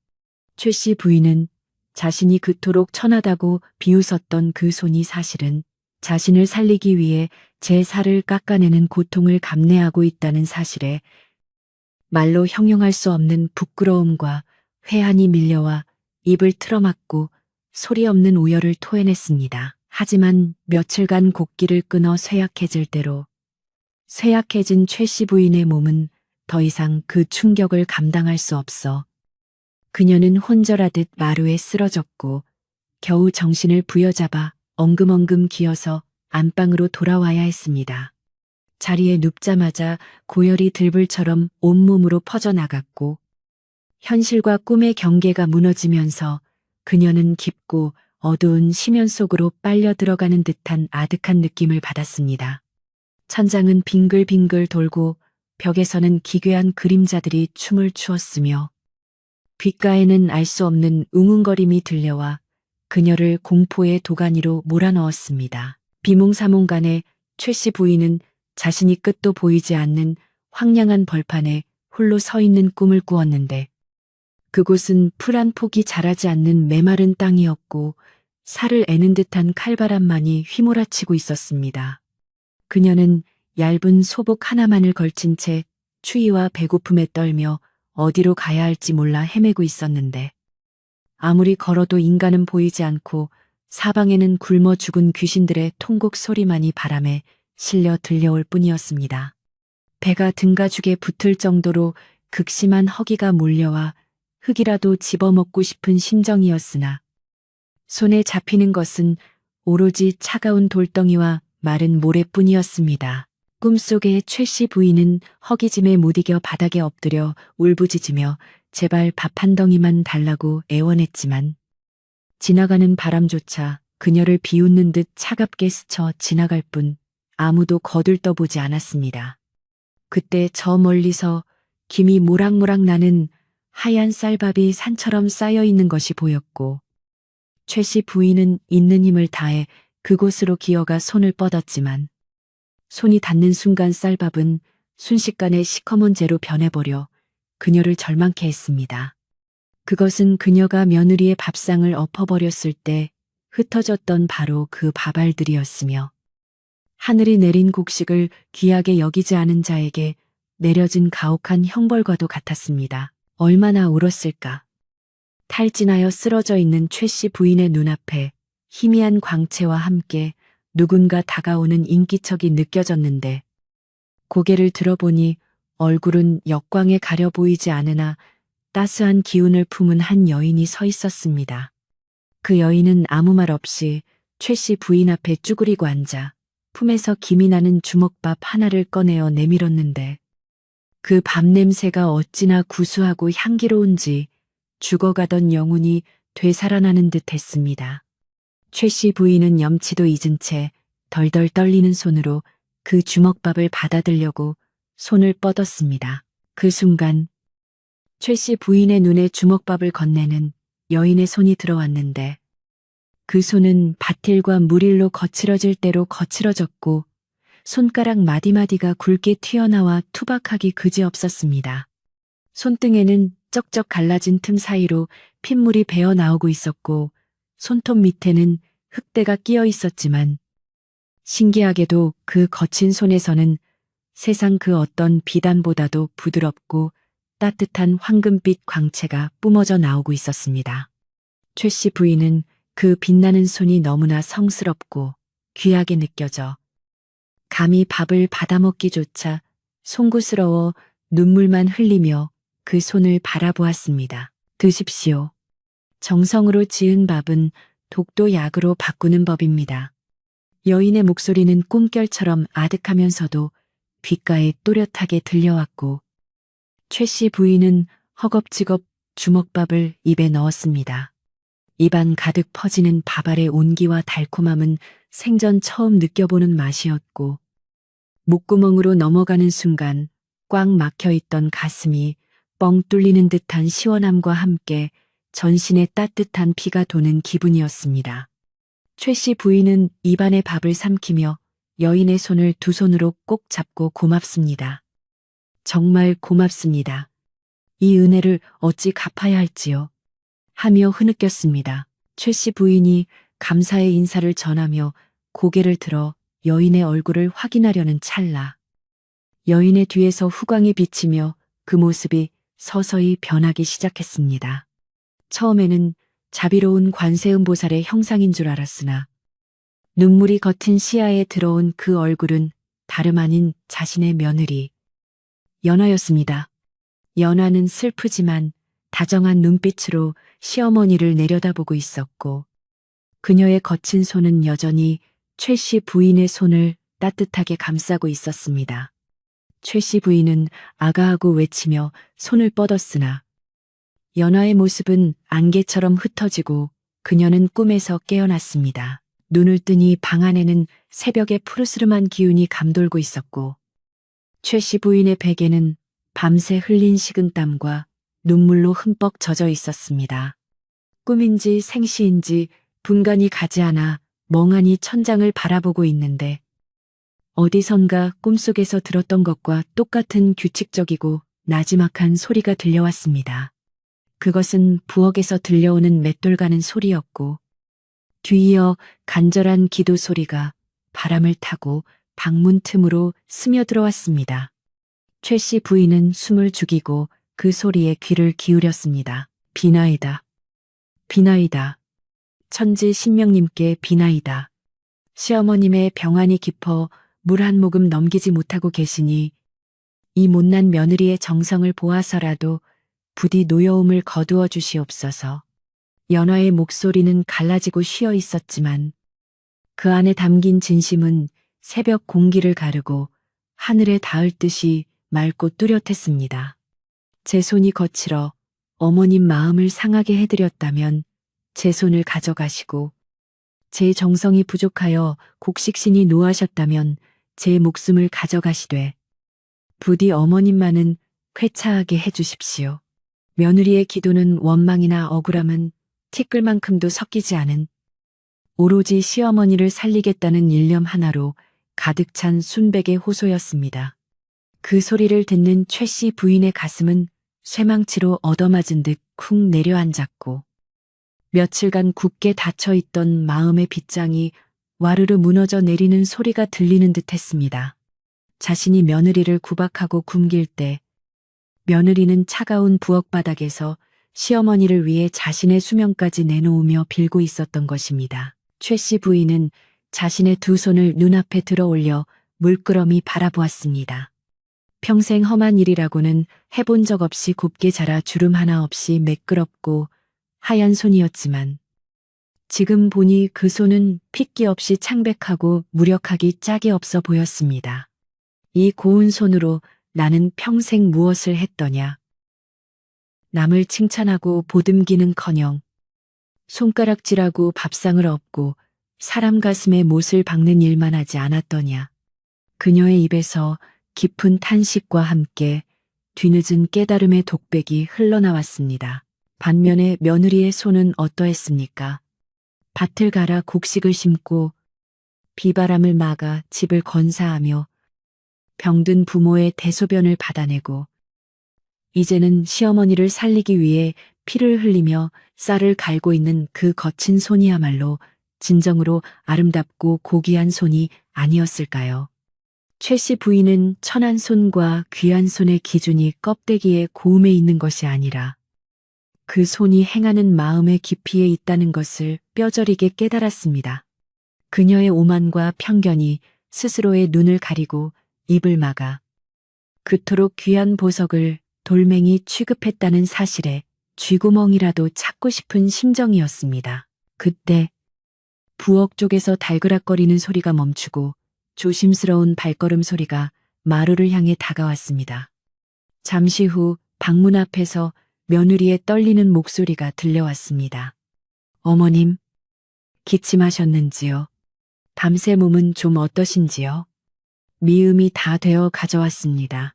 최 씨 부인은 자신이 그토록 천하다고 비웃었던 그 손이 사실은 자신을 살리기 위해 제 살을 깎아내는 고통을 감내하고 있다는 사실에 말로 형용할 수 없는 부끄러움과 회한이 밀려와 입을 틀어막고 소리 없는 우열을 토해냈습니다. 하지만 며칠간 곡기를 끊어 쇠약해질 대로 쇠약해진 최 씨 부인의 몸은 더 이상 그 충격을 감당할 수 없어 그녀는 혼절하듯 마루에 쓰러졌고 겨우 정신을 부여잡아 엉금엉금 기어서 안방으로 돌아와야 했습니다. 자리에 눕자마자 고열이 들불처럼 온몸으로 퍼져나갔고 현실과 꿈의 경계가 무너지면서 그녀는 깊고 어두운 심연 속으로 빨려 들어가는 듯한 아득한 느낌을 받았습니다. 천장은 빙글빙글 돌고 벽에서는 기괴한 그림자들이 춤을 추었으며 귓가에는 알 수 없는 웅웅거림이 들려와 그녀를 공포의 도가니로 몰아넣었습니다. 비몽사몽간에 최 씨 부인은 자신이 끝도 보이지 않는 황량한 벌판에 홀로 서 있는 꿈을 꾸었는데 그곳은 풀 한 폭이 자라지 않는 메마른 땅이었고 살을 애는 듯한 칼바람만이 휘몰아치고 있었습니다. 그녀는 얇은 소복 하나만을 걸친 채 추위와 배고픔에 떨며 어디로 가야 할지 몰라 헤매고 있었는데 아무리 걸어도 인간은 보이지 않고 사방에는 굶어 죽은 귀신들의 통곡 소리만이 바람에 실려 들려올 뿐이었습니다. 배가 등가죽에 붙을 정도로 극심한 허기가 몰려와 흙이라도 집어먹고 싶은 심정이었으나 손에 잡히는 것은 오로지 차가운 돌덩이와 마른 모래뿐이었습니다. 꿈속의 최 씨 부인은 허기짐에 못 이겨 바닥에 엎드려 울부짖으며 제발 밥 한 덩이만 달라고 애원했지만 지나가는 바람조차 그녀를 비웃는 듯 차갑게 스쳐 지나갈 뿐 아무도 거들떠보지 않았습니다. 그때 저 멀리서 김이 모락모락 나는 하얀 쌀밥이 산처럼 쌓여 있는 것이 보였고 최 씨 부인은 있는 힘을 다해 그곳으로 기어가 손을 뻗었지만 손이 닿는 순간 쌀밥은 순식간에 시커먼 재로 변해버려 그녀를 절망케 했습니다. 그것은 그녀가 며느리의 밥상을 엎어버렸을 때 흩어졌던 바로 그 밥알들이었으며 하늘이 내린 곡식을 귀하게 여기지 않은 자에게 내려진 가혹한 형벌과도 같았습니다. 얼마나 울었을까. 탈진하여 쓰러져 있는 최 씨 부인의 눈앞에 희미한 광채와 함께 누군가 다가오는 인기척이 느껴졌는데 고개를 들어보니 얼굴은 역광에 가려 보이지 않으나 따스한 기운을 품은 한 여인이 서 있었습니다. 그 여인은 아무 말 없이 최 씨 부인 앞에 쭈그리고 앉아 품에서 김이 나는 주먹밥 하나를 꺼내어 내밀었는데 그 밥 냄새가 어찌나 구수하고 향기로운지 죽어가던 영혼이 되살아나는 듯 했습니다. 최 씨 부인은 염치도 잊은 채 덜덜 떨리는 손으로 그 주먹밥을 받아들려고 손을 뻗었습니다. 그 순간 최 씨 부인의 눈에 주먹밥을 건네는 여인의 손이 들어왔는데 그 손은 밭일과 물일로 거칠어질 대로 거칠어졌고 손가락 마디마디가 굵게 튀어나와 투박하기 그지없었습니다. 손등에는 쩍쩍 갈라진 틈 사이로 핏물이 배어 나오고 있었고 손톱 밑에는 흙대가 끼어 있었지만 신기하게도 그 거친 손에서는 세상 그 어떤 비단보다도 부드럽고 따뜻한 황금빛 광채가 뿜어져 나오고 있었습니다. 최 씨 부인은 그 빛나는 손이 너무나 성스럽고 귀하게 느껴져 감히 밥을 받아먹기조차 송구스러워 눈물만 흘리며 그 손을 바라보았습니다. 드십시오. 정성으로 지은 밥은 독도 약으로 바꾸는 법입니다. 여인의 목소리는 꿈결처럼 아득하면서도 귓가에 또렷하게 들려왔고 최 씨 부인은 허겁지겁 주먹밥을 입에 넣었습니다. 입안 가득 퍼지는 밥알의 온기와 달콤함은 생전 처음 느껴보는 맛이었고 목구멍으로 넘어가는 순간 꽉 막혀있던 가슴이 뻥 뚫리는 듯한 시원함과 함께 전신에 따뜻한 피가 도는 기분이었습니다. 최 씨 부인은 입안의 밥을 삼키며 여인의 손을 두 손으로 꼭 잡고 고맙습니다. 정말 고맙습니다. 이 은혜를 어찌 갚아야 할지요. 하며 흐느꼈습니다. 최 씨 부인이 감사의 인사를 전하며 고개를 들어 여인의 얼굴을 확인하려는 찰나 여인의 뒤에서 후광이 비치며 그 모습이 서서히 변하기 시작했습니다. 처음에는 자비로운 관세음보살의 형상인 줄 알았으나 눈물이 겉은 시야에 들어온 그 얼굴은 다름 아닌 자신의 며느리 연화였습니다. 연화는 슬프지만 다정한 눈빛으로 시어머니를 내려다보고 있었고 그녀의 거친 손은 여전히 최 씨 부인의 손을 따뜻하게 감싸고 있었습니다. 최 씨 부인은 아가하고 외치며 손을 뻗었으나 연화의 모습은 안개처럼 흩어지고 그녀는 꿈에서 깨어났습니다. 눈을 뜨니 방 안에는 새벽의 푸르스름한 기운이 감돌고 있었고 최 씨 부인의 베개는 밤새 흘린 식은땀과 눈물로 흠뻑 젖어 있었습니다. 꿈인지 생시인지 분간이 가지 않아 멍하니 천장을 바라보고 있는데 어디선가 꿈속에서 들었던 것과 똑같은 규칙적이고 나지막한 소리가 들려왔습니다. 그것은 부엌에서 들려오는 맷돌 가는 소리였고 뒤이어 간절한 기도 소리가 바람을 타고 방문 틈으로 스며들어왔습니다. 최 씨 부인은 숨을 죽이고 그 소리에 귀를 기울였습니다. 비나이다. 비나이다. 천지 신명님께 비나이다. 시어머님의 병환이 깊어 물 한 모금 넘기지 못하고 계시니 이 못난 며느리의 정성을 보아서라도 부디 노여움을 거두어 주시옵소서. 연화의 목소리는 갈라지고 쉬어 있었지만 그 안에 담긴 진심은 새벽 공기를 가르고 하늘에 닿을 듯이 맑고 뚜렷했습니다. 제 손이 거칠어 어머님 마음을 상하게 해드렸다면 제 손을 가져가시고 제 정성이 부족하여 곡식신이 노하셨다면 제 목숨을 가져가시되 부디 어머님만은 쾌차하게 해주십시오. 며느리의 기도는 원망이나 억울함은 티끌만큼도 섞이지 않은 오로지 시어머니를 살리겠다는 일념 하나로 가득 찬 순백의 호소였습니다. 그 소리를 듣는 최 씨 부인의 가슴은 쇠망치로 얻어맞은 듯 쿵 내려앉았고 며칠간 굳게 닫혀있던 마음의 빗장이 와르르 무너져 내리는 소리가 들리는 듯 했습니다. 자신이 며느리를 구박하고 굶길 때 며느리는 차가운 부엌 바닥에서 시어머니를 위해 자신의 수명까지 내놓으며 빌고 있었던 것입니다. 최 씨 부인은 자신의 두 손을 눈앞에 들어 올려 물끄러미 바라보았습니다. 평생 험한 일이라고는 해본 적 없이 곱게 자라 주름 하나 없이 매끄럽고 하얀 손이었지만 지금 보니 그 손은 핏기 없이 창백하고 무력하기 짝이 없어 보였습니다. 이 고운 손으로 나는 평생 무엇을 했더냐. 남을 칭찬하고 보듬기는커녕 손가락질하고 밥상을 엎고 사람 가슴에 못을 박는 일만 하지 않았더냐. 그녀의 입에서 깊은 탄식과 함께 뒤늦은 깨달음의 독백이 흘러나왔습니다. 반면에 며느리의 손은 어떠했습니까? 밭을 갈아 곡식을 심고 비바람을 막아 집을 건사하며 병든 부모의 대소변을 받아내고 이제는 시어머니를 살리기 위해 피를 흘리며 쌀을 갈고 있는 그 거친 손이야말로 진정으로 아름답고 고귀한 손이 아니었을까요? 최 씨 부인은 천한 손과 귀한 손의 기준이 껍데기에 고음에 있는 것이 아니라 그 손이 행하는 마음의 깊이에 있다는 것을 뼈저리게 깨달았습니다. 그녀의 오만과 편견이 스스로의 눈을 가리고 입을 막아 그토록 귀한 보석을 돌멩이 취급했다는 사실에 쥐구멍이라도 찾고 싶은 심정이었습니다. 그때 부엌 쪽에서 달그락거리는 소리가 멈추고 조심스러운 발걸음 소리가 마루를 향해 다가왔습니다. 잠시 후 방문 앞에서 며느리의 떨리는 목소리가 들려왔습니다. 어머님, 기침하셨는지요? 밤새 몸은 좀 어떠신지요? 미음이 다 되어 가져왔습니다.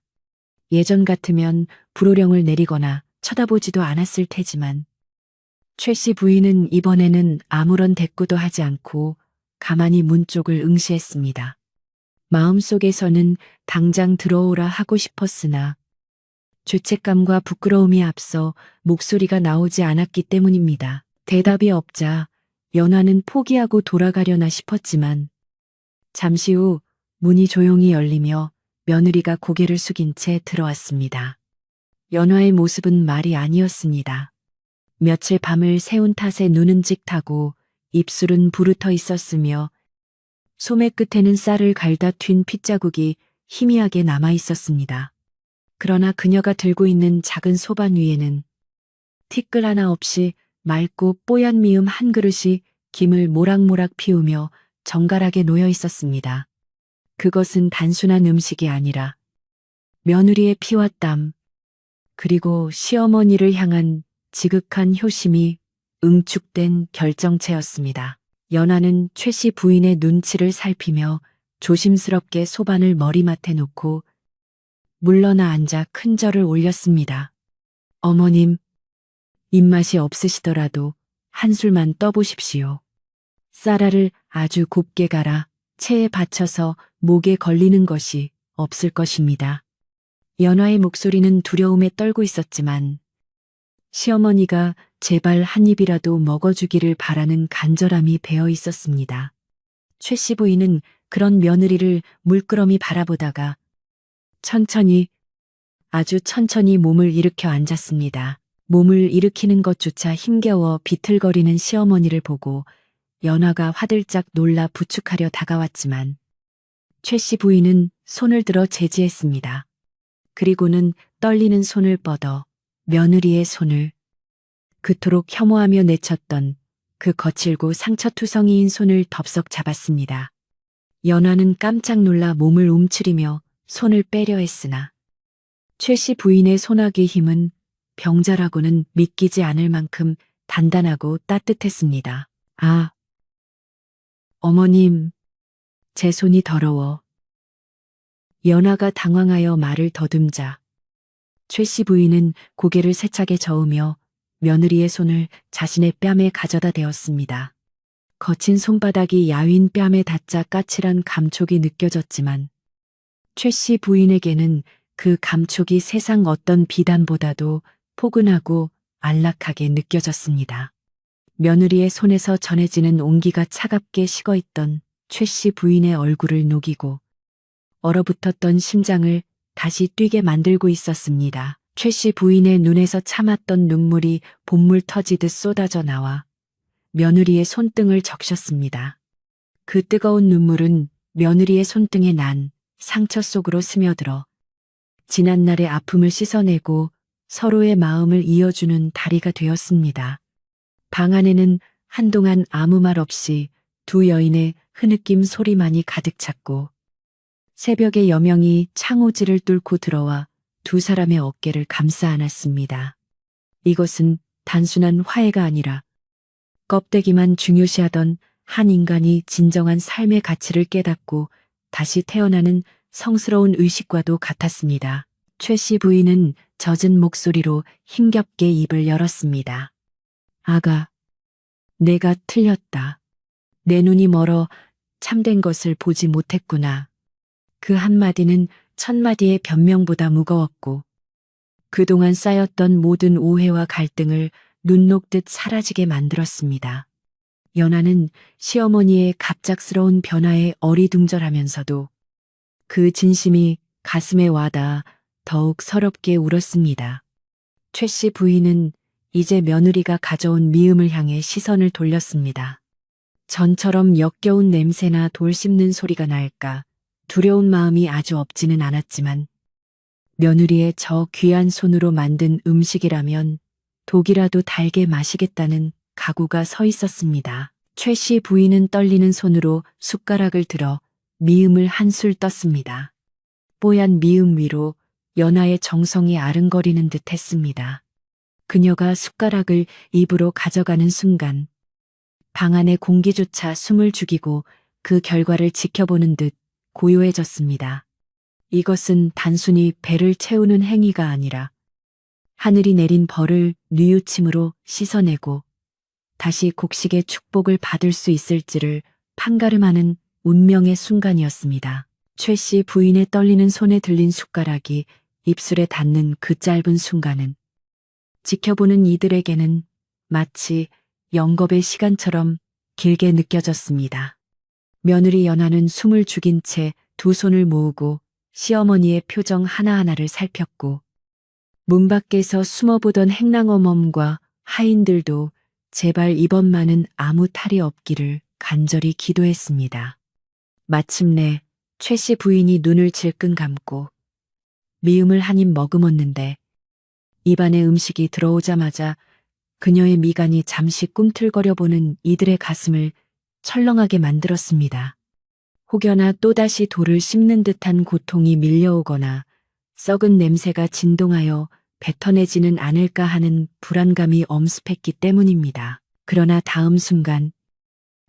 예전 같으면 불호령을 내리거나 쳐다보지도 않았을 테지만 최 씨 부인은 이번에는 아무런 대꾸도 하지 않고 가만히 문 쪽을 응시했습니다. 마음속에서는 당장 들어오라 하고 싶었으나 죄책감과 부끄러움이 앞서 목소리가 나오지 않았기 때문입니다. 대답이 없자 연화는 포기하고 돌아가려나 싶었지만 잠시 후 문이 조용히 열리며 며느리가 고개를 숙인 채 들어왔습니다. 연화의 모습은 말이 아니었습니다. 며칠 밤을 새운 탓에 눈은 찌타고 입술은 부르터 있었으며 소매 끝에는 쌀을 갈다 튄 핏자국이 희미하게 남아 있었습니다. 그러나 그녀가 들고 있는 작은 소반 위에는 티끌 하나 없이 맑고 뽀얀 미음 한 그릇이 김을 모락모락 피우며 정갈하게 놓여 있었습니다. 그것은 단순한 음식이 아니라 며느리의 피와 땀, 그리고 시어머니를 향한 지극한 효심이 응축된 결정체였습니다. 연하는 최 씨 부인의 눈치를 살피며 조심스럽게 소반을 머리맡에 놓고 물러나 앉아 큰 절을 올렸습니다. 어머님, 입맛이 없으시더라도 한술만 떠보십시오. 쌀알을 아주 곱게 갈아 체에 받쳐서 목에 걸리는 것이 없을 것입니다. 연화의 목소리는 두려움에 떨고 있었지만 시어머니가 제발 한 입이라도 먹어주기를 바라는 간절함이 배어 있었습니다. 최 씨 부인은 그런 며느리를 물끄러미 바라보다가 천천히, 아주 천천히 몸을 일으켜 앉았습니다. 몸을 일으키는 것조차 힘겨워 비틀거리는 시어머니를 보고 연화가 화들짝 놀라 부축하려 다가왔지만 최 씨 부인은 손을 들어 제지했습니다. 그리고는 떨리는 손을 뻗어 며느리의 손을, 그토록 혐오하며 내쳤던 그 거칠고 상처투성이인 손을 덥석 잡았습니다. 연화는 깜짝 놀라 몸을 움츠리며 손을 빼려 했으나 최 씨 부인의 손아귀 힘은 병자라고는 믿기지 않을 만큼 단단하고 따뜻했습니다. 아, 어머님, 제 손이 더러워. 연화가 당황하여 말을 더듬자 최 씨 부인은 고개를 세차게 저으며 며느리의 손을 자신의 뺨에 가져다 대었습니다. 거친 손바닥이 야윈 뺨에 닿자 까칠한 감촉이 느껴졌지만 최 씨 부인에게는 그 감촉이 세상 어떤 비단보다도 포근하고 안락하게 느껴졌습니다. 며느리의 손에서 전해지는 온기가 차갑게 식어있던 최 씨 부인의 얼굴을 녹이고 얼어붙었던 심장을 다시 뛰게 만들고 있었습니다. 최 씨 부인의 눈에서 참았던 눈물이 봇물 터지듯 쏟아져 나와 며느리의 손등을 적셨습니다. 그 뜨거운 눈물은 며느리의 손등에 난 상처 속으로 스며들어 지난날의 아픔을 씻어내고 서로의 마음을 이어주는 다리가 되었습니다. 방 안에는 한동안 아무 말 없이 두 여인의 흐느낌 소리만이 가득 찼고 새벽의 여명이 창호지를 뚫고 들어와 두 사람의 어깨를 감싸 안았습니다. 이것은 단순한 화해가 아니라 껍데기만 중요시하던 한 인간이 진정한 삶의 가치를 깨닫고 다시 태어나는 성스러운 의식과도 같았습니다. 최 씨 부인은 젖은 목소리로 힘겹게 입을 열었습니다. 아가, 내가 틀렸다. 내 눈이 멀어 참된 것을 보지 못했구나. 그 한마디는 천마디의 변명보다 무거웠고 그동안 쌓였던 모든 오해와 갈등을 눈 녹듯 사라지게 만들었습니다. 연하는 시어머니의 갑작스러운 변화에 어리둥절하면서도 그 진심이 가슴에 와닿아 더욱 서럽게 울었습니다. 최 씨 부인은 이제 며느리가 가져온 미음을 향해 시선을 돌렸습니다. 전처럼 역겨운 냄새나 돌 씹는 소리가 날까 두려운 마음이 아주 없지는 않았지만 며느리의 저 귀한 손으로 만든 음식이라면 독이라도 달게 마시겠다는 각오가 서 있었습니다. 최 씨 부인은 떨리는 손으로 숟가락을 들어 미음을 한술 떴습니다. 뽀얀 미음 위로 연하의 정성이 아른거리는 듯 했습니다. 그녀가 숟가락을 입으로 가져가는 순간 방 안의 공기조차 숨을 죽이고 그 결과를 지켜보는 듯 고요해졌습니다. 이것은 단순히 배를 채우는 행위가 아니라 하늘이 내린 벌을 뉘우침으로 씻어내고 다시 곡식의 축복을 받을 수 있을지를 판가름하는 운명의 순간이었습니다. 최 씨 부인의 떨리는 손에 들린 숟가락이 입술에 닿는 그 짧은 순간은 지켜보는 이들에게는 마치 영겁의 시간처럼 길게 느껴졌습니다. 며느리 연하는 숨을 죽인 채 두 손을 모으고 시어머니의 표정 하나하나를 살폈고 문 밖에서 숨어보던 행랑어멈과 하인들도 제발 이번만은 아무 탈이 없기를 간절히 기도했습니다. 마침내 최 씨 부인이 눈을 질끈 감고 미음을 한 입 머금었는데 입안에 음식이 들어오자마자 그녀의 미간이 잠시 꿈틀거려 보는 이들의 가슴을 철렁하게 만들었습니다. 혹여나 또다시 돌을 씹는 듯한 고통이 밀려오거나 썩은 냄새가 진동하여 뱉어내지는 않을까 하는 불안감이 엄습했기 때문입니다. 그러나 다음 순간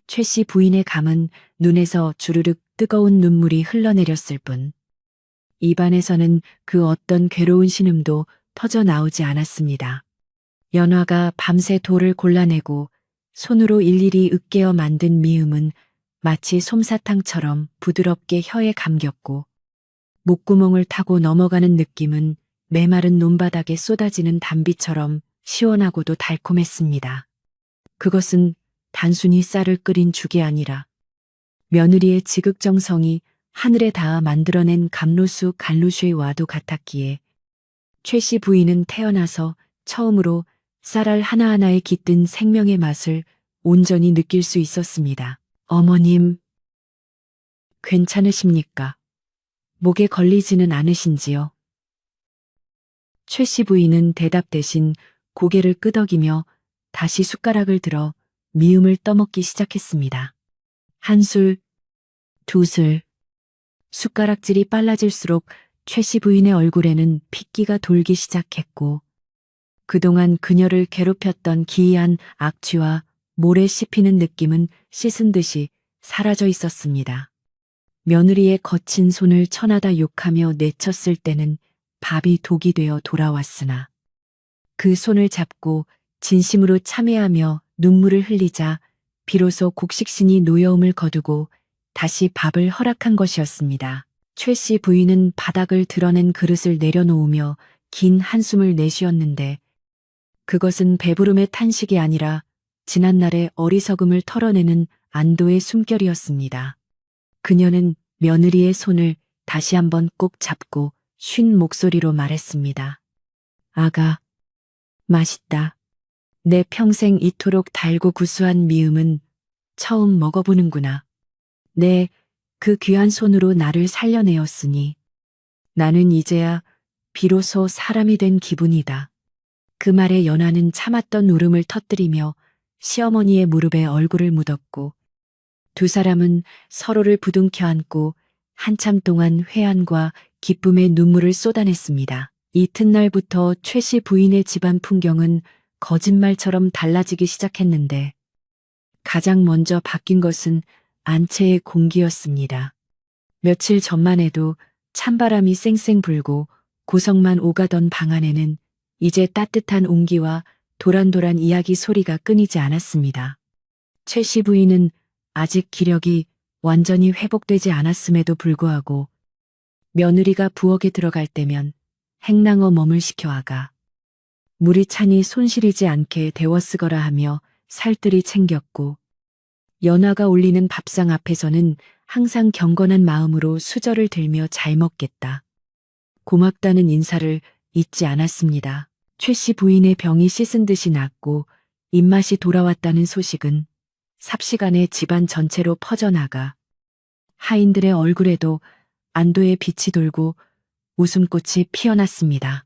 최 씨 부인의 감은 눈에서 주르륵 뜨거운 눈물이 흘러내렸을 뿐 입안에서는 그 어떤 괴로운 신음도 터져 나오지 않았습니다. 연화가 밤새 돌을 골라내고 손으로 일일이 으깨어 만든 미음은 마치 솜사탕처럼 부드럽게 혀에 감겼고 목구멍을 타고 넘어가는 느낌은 메마른 논바닥에 쏟아지는 단비처럼 시원하고도 달콤했습니다. 그것은 단순히 쌀을 끓인 죽이 아니라 며느리의 지극정성이 하늘에 닿아 만들어낸 감로수 간루쉐와도 같았기에 최 씨 부인은 태어나서 처음으로 쌀알 하나하나에 깃든 생명의 맛을 온전히 느낄 수 있었습니다. 어머님, 괜찮으십니까? 목에 걸리지는 않으신지요? 최 씨 부인은 대답 대신 고개를 끄덕이며 다시 숟가락을 들어 미음을 떠먹기 시작했습니다. 한 술, 두 술. 숟가락질이 빨라질수록 최 씨 부인의 얼굴에는 핏기가 돌기 시작했고 그동안 그녀를 괴롭혔던 기이한 악취와 모래 씹히는 느낌은 씻은 듯이 사라져 있었습니다. 며느리의 거친 손을 천하다 욕하며 내쳤을 때는 밥이 독이 되어 돌아왔으나 그 손을 잡고 진심으로 참회하며 눈물을 흘리자 비로소 곡식신이 노여움을 거두고 다시 밥을 허락한 것이었습니다. 최 씨 부인은 바닥을 드러낸 그릇을 내려놓으며 긴 한숨을 내쉬었는데 그것은 배부름의 탄식이 아니라 지난날의 어리석음을 털어내는 안도의 숨결이었습니다. 그녀는 며느리의 손을 다시 한번 꼭 잡고 쉰 목소리로 말했습니다. 아가, 맛있다. 내 평생 이토록 달고 구수한 미음은 처음 먹어보는구나. 내 그 귀한 손으로 나를 살려내었으니 나는 이제야 비로소 사람이 된 기분이다. 그 말에 연화는 참았던 울음을 터뜨리며 시어머니의 무릎에 얼굴을 묻었고 두 사람은 서로를 부둥켜 안고 한참 동안 회한과 기쁨의 눈물을 쏟아냈습니다. 이튿날부터 최 씨 부인의 집안 풍경은 거짓말처럼 달라지기 시작했는데 가장 먼저 바뀐 것은 안채의 공기였습니다. 며칠 전만 해도 찬바람이 쌩쌩 불고 고성만 오가던 방 안에는 이제 따뜻한 온기와 도란도란 이야기 소리가 끊이지 않았습니다. 최 씨 부인은 아직 기력이 완전히 회복되지 않았음에도 불구하고 며느리가 부엌에 들어갈 때면 행랑어 멈을 시켜 아가 물이 차니 손 시리지 않게 데워 쓰거라 하며 살뜰히 챙겼고 연화가 올리는 밥상 앞에서는 항상 경건한 마음으로 수저를 들며 잘 먹겠다. 고맙다는 인사를 잊지 않았습니다. 최 씨 부인의 병이 씻은 듯이 낫고 입맛이 돌아왔다는 소식은 삽시간에 집안 전체로 퍼져나가 하인들의 얼굴에도 안도의 빛이 돌고 웃음꽃이 피어났습니다.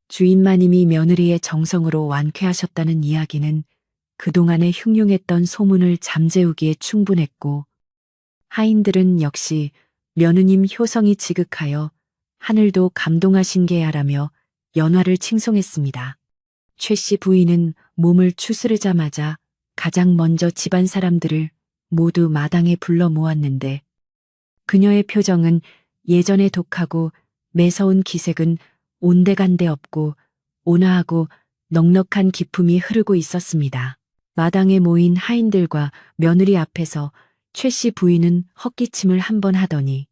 주인마님이 며느리의 정성으로 완쾌하셨다는 이야기는 그동안의 흉흉했던 소문을 잠재우기에 충분했고 하인들은 역시 며느님 효성이 지극하여 하늘도 감동하신 게야라며 연화를 칭송했습니다. 최 씨 부인은 몸을 추스르자마자 가장 먼저 집안 사람들을 모두 마당에 불러 모았는데 그녀의 표정은 예전의 독하고 매서운 기색은 온데간데 없고 온화하고 넉넉한 기품이 흐르고 있었습니다. 마당에 모인 하인들과 며느리 앞에서 최 씨 부인은 헛기침을 한 번 하더니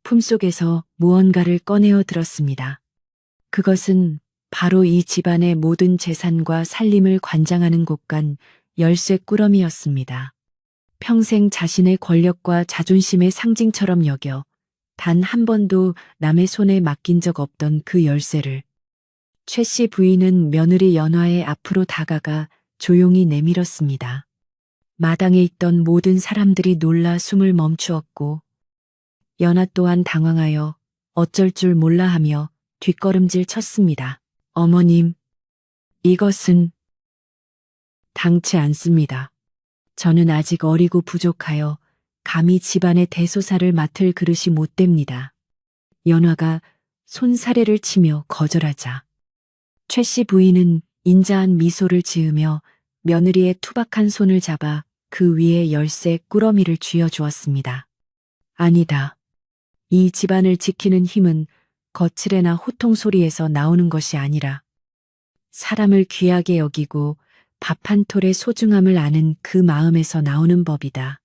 품속에서 무언가를 꺼내어 들었습니다. 그것은 바로 이 집안의 모든 재산과 살림을 관장하는 곳간 열쇠 꾸러미였습니다. 평생 자신의 권력과 자존심의 상징처럼 여겨 단 한 번도 남의 손에 맡긴 적 없던 그 열쇠를 최 씨 부인은 며느리 연화의 앞으로 다가가 조용히 내밀었습니다. 마당에 있던 모든 사람들이 놀라 숨을 멈추었고 연화 또한 당황하여 어쩔 줄 몰라 하며 뒷걸음질 쳤습니다. 어머님, 이것은 당치 않습니다. 저는 아직 어리고 부족하여 감히 집안의 대소사를 맡을 그릇이 못 됩니다. 연화가 손사래를 치며 거절하자 최 씨 부인은 인자한 미소를 지으며 며느리의 투박한 손을 잡아 그 위에 열쇠 꾸러미를 쥐어 주었습니다. 아니다. 이 집안을 지키는 힘은 거칠애나 호통 소리에서 나오는 것이 아니라 사람을 귀하게 여기고 밥 한 톨의 소중함을 아는 그 마음에서 나오는 법이다.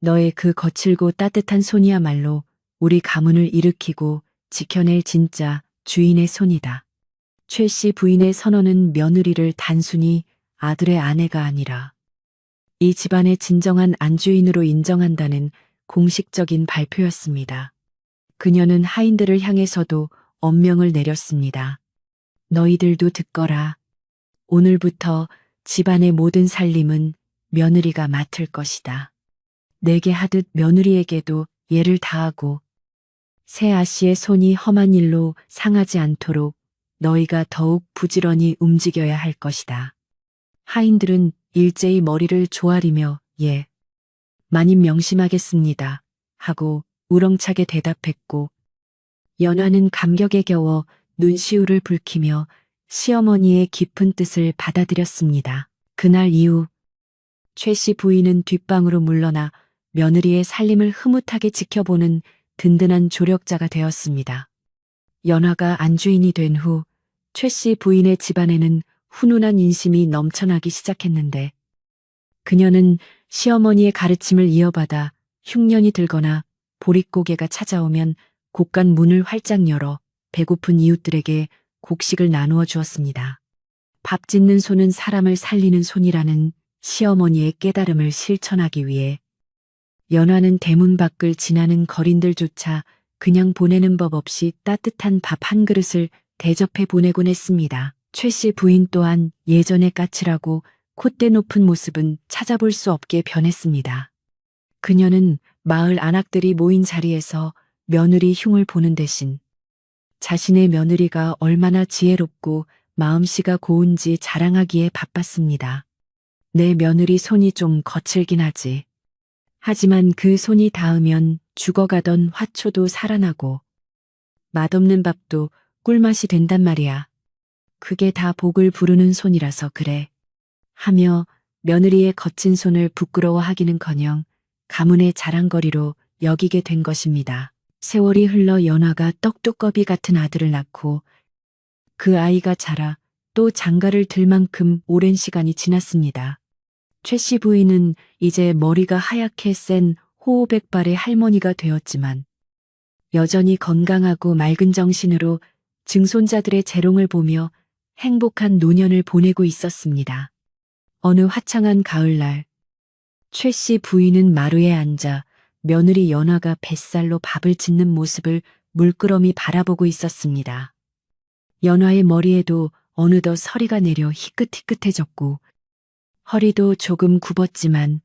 너의 그 거칠고 따뜻한 손이야말로 우리 가문을 일으키고 지켜낼 진짜 주인의 손이다. 최 씨 부인의 선언은 며느리를 단순히 아들의 아내가 아니라 이 집안의 진정한 안주인으로 인정한다는 공식적인 발표였습니다. 그녀는 하인들을 향해서도 엄명을 내렸습니다. 너희들도 듣거라. 오늘부터 집안의 모든 살림은 며느리가 맡을 것이다. 내게 하듯 며느리에게도 예를 다하고 새 아씨의 손이 험한 일로 상하지 않도록 너희가 더욱 부지런히 움직여야 할 것이다. 하인들은 일제히 머리를 조아리며 예, 마님 명심하겠습니다. 하고 우렁차게 대답했고 연화는 감격에 겨워 눈시울을 붉히며 시어머니의 깊은 뜻을 받아들였습니다. 그날 이후 최 씨 부인은 뒷방으로 물러나 며느리의 살림을 흐뭇하게 지켜보는 든든한 조력자가 되었습니다. 연화가 안주인이 된 후 최 씨 부인의 집안에는 훈훈한 인심이 넘쳐나기 시작했는데 그녀는 시어머니의 가르침을 이어받아 흉년이 들거나 보릿고개가 찾아오면 곳간 문을 활짝 열어 배고픈 이웃들에게 곡식을 나누어 주었습니다. 밥 짓는 손은 사람을 살리는 손이라는 시어머니의 깨달음을 실천하기 위해 연화는 대문 밖을 지나는 거린들조차 그냥 보내는 법 없이 따뜻한 밥 한 그릇을 대접해 보내곤 했습니다. 최 씨 부인 또한 예전의 까칠하고 콧대 높은 모습은 찾아볼 수 없게 변했습니다. 그녀는 마을 안악들이 모인 자리에서 며느리 흉을 보는 대신 자신의 며느리가 얼마나 지혜롭고 마음씨가 고운지 자랑하기에 바빴습니다. 내 며느리 손이 좀 거칠긴 하지. 하지만 그 손이 닿으면 죽어가던 화초도 살아나고 맛없는 밥도 꿀맛이 된단 말이야. 그게 다 복을 부르는 손이라서 그래. 하며 며느리의 거친 손을 부끄러워하기는커녕 가문의 자랑거리로 여기게 된 것입니다. 세월이 흘러 연화가 떡두꺼비 같은 아들을 낳고 그 아이가 자라 또 장가를 들 만큼 오랜 시간이 지났습니다. 최 씨 부인은 이제 머리가 하얗게 센 호호백발의 할머니가 되었지만 여전히 건강하고 맑은 정신으로 증손자들의 재롱을 보며 행복한 노년을 보내고 있었습니다. 어느 화창한 가을날 최 씨 부인은 마루에 앉아 며느리 연화가 뱃살로 밥을 짓는 모습을 물끄러미 바라보고 있었습니다. 연화의 머리에도 어느덧 서리가 내려 희끗희끗해졌고 허리도 조금 굽었지만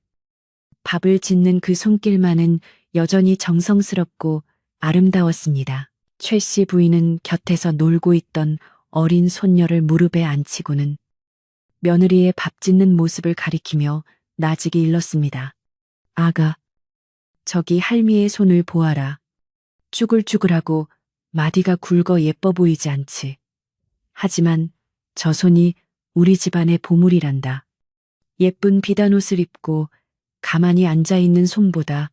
밥을 짓는 그 손길만은 여전히 정성스럽고 아름다웠습니다. 최 씨 부인은 곁에서 놀고 있던 어린 손녀를 무릎에 앉히고는 며느리의 밥 짓는 모습을 가리키며 나직이 일렀습니다. 아가, 저기 할미의 손을 보아라. 쭈글쭈글하고 마디가 굵어 예뻐 보이지 않지. 하지만 저 손이 우리 집안의 보물이란다. 예쁜 비단옷을 입고 가만히 앉아있는 손보다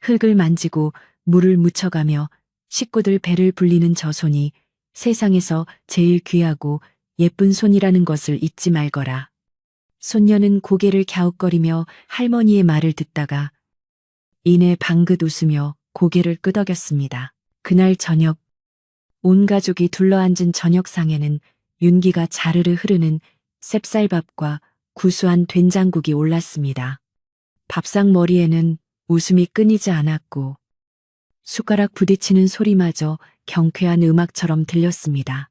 흙을 만지고 물을 묻혀가며 식구들 배를 불리는 저 손이 세상에서 제일 귀하고 예쁜 손이라는 것을 잊지 말거라. 손녀는 고개를 갸웃거리며 할머니의 말을 듣다가 이내 방긋 웃으며 고개를 끄덕였습니다. 그날 저녁 온 가족이 둘러앉은 저녁상에는 윤기가 자르르 흐르는 셉쌀밥과 구수한 된장국이 올랐습니다. 밥상 머리에는 웃음이 끊이지 않았고 숟가락 부딪히는 소리마저 경쾌한 음악처럼 들렸습니다.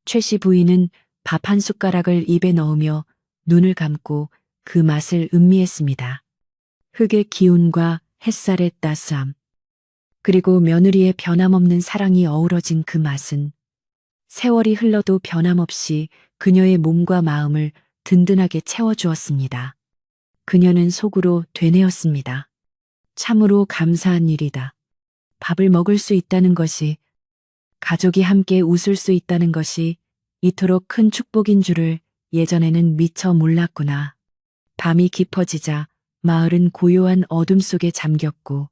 최 씨 부인은 밥 한 숟가락을 입에 넣으며 눈을 감고 그 맛을 음미했습니다. 흙의 기운과 햇살의 따스함, 그리고 며느리의 변함없는 사랑이 어우러진 그 맛은 세월이 흘러도 변함없이 그녀의 몸과 마음을 든든하게 채워주었습니다. 그녀는 속으로 되뇌었습니다. 참으로 감사한 일이다. 밥을 먹을 수 있다는 것이, 가족이 함께 웃을 수 있다는 것이 이토록 큰 축복인 줄을 예전에는 미처 몰랐구나. 밤이 깊어지자 마을은 고요한 어둠 속에 잠겼고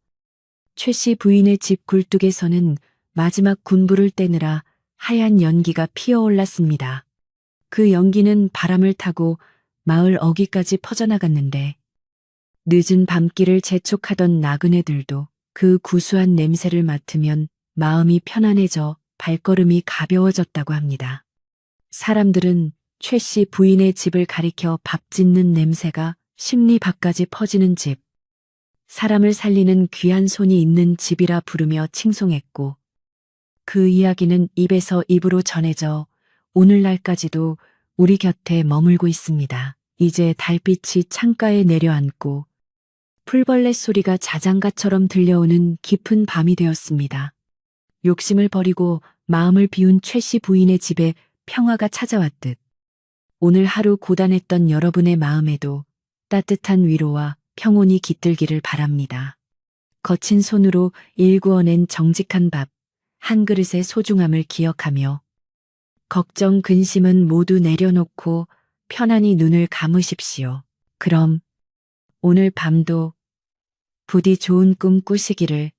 최 씨 부인의 집 굴뚝에서는 마지막 군불을 떼느라 하얀 연기가 피어올랐습니다. 그 연기는 바람을 타고 마을 어귀까지 퍼져나갔는데 늦은 밤길을 재촉하던 나그네들도 그 구수한 냄새를 맡으면 마음이 편안해져 발걸음이 가벼워졌다고 합니다. 사람들은 최 씨 부인의 집을 가리켜 밥 짓는 냄새가 십리 밖까지 퍼지는 집, 사람을 살리는 귀한 손이 있는 집이라 부르며 칭송했고 그 이야기는 입에서 입으로 전해져 오늘날까지도 우리 곁에 머물고 있습니다. 이제 달빛이 창가에 내려앉고 풀벌레 소리가 자장가처럼 들려오는 깊은 밤이 되었습니다. 욕심을 버리고 마음을 비운 최 씨 부인의 집에 평화가 찾아왔듯 오늘 하루 고단했던 여러분의 마음에도 따뜻한 위로와 평온이 깃들기를 바랍니다. 거친 손으로 일구어낸 정직한 밥 한 그릇의 소중함을 기억하며 걱정 근심은 모두 내려놓고 편안히 눈을 감으십시오. 그럼 오늘 밤도 부디 좋은 꿈 꾸시기를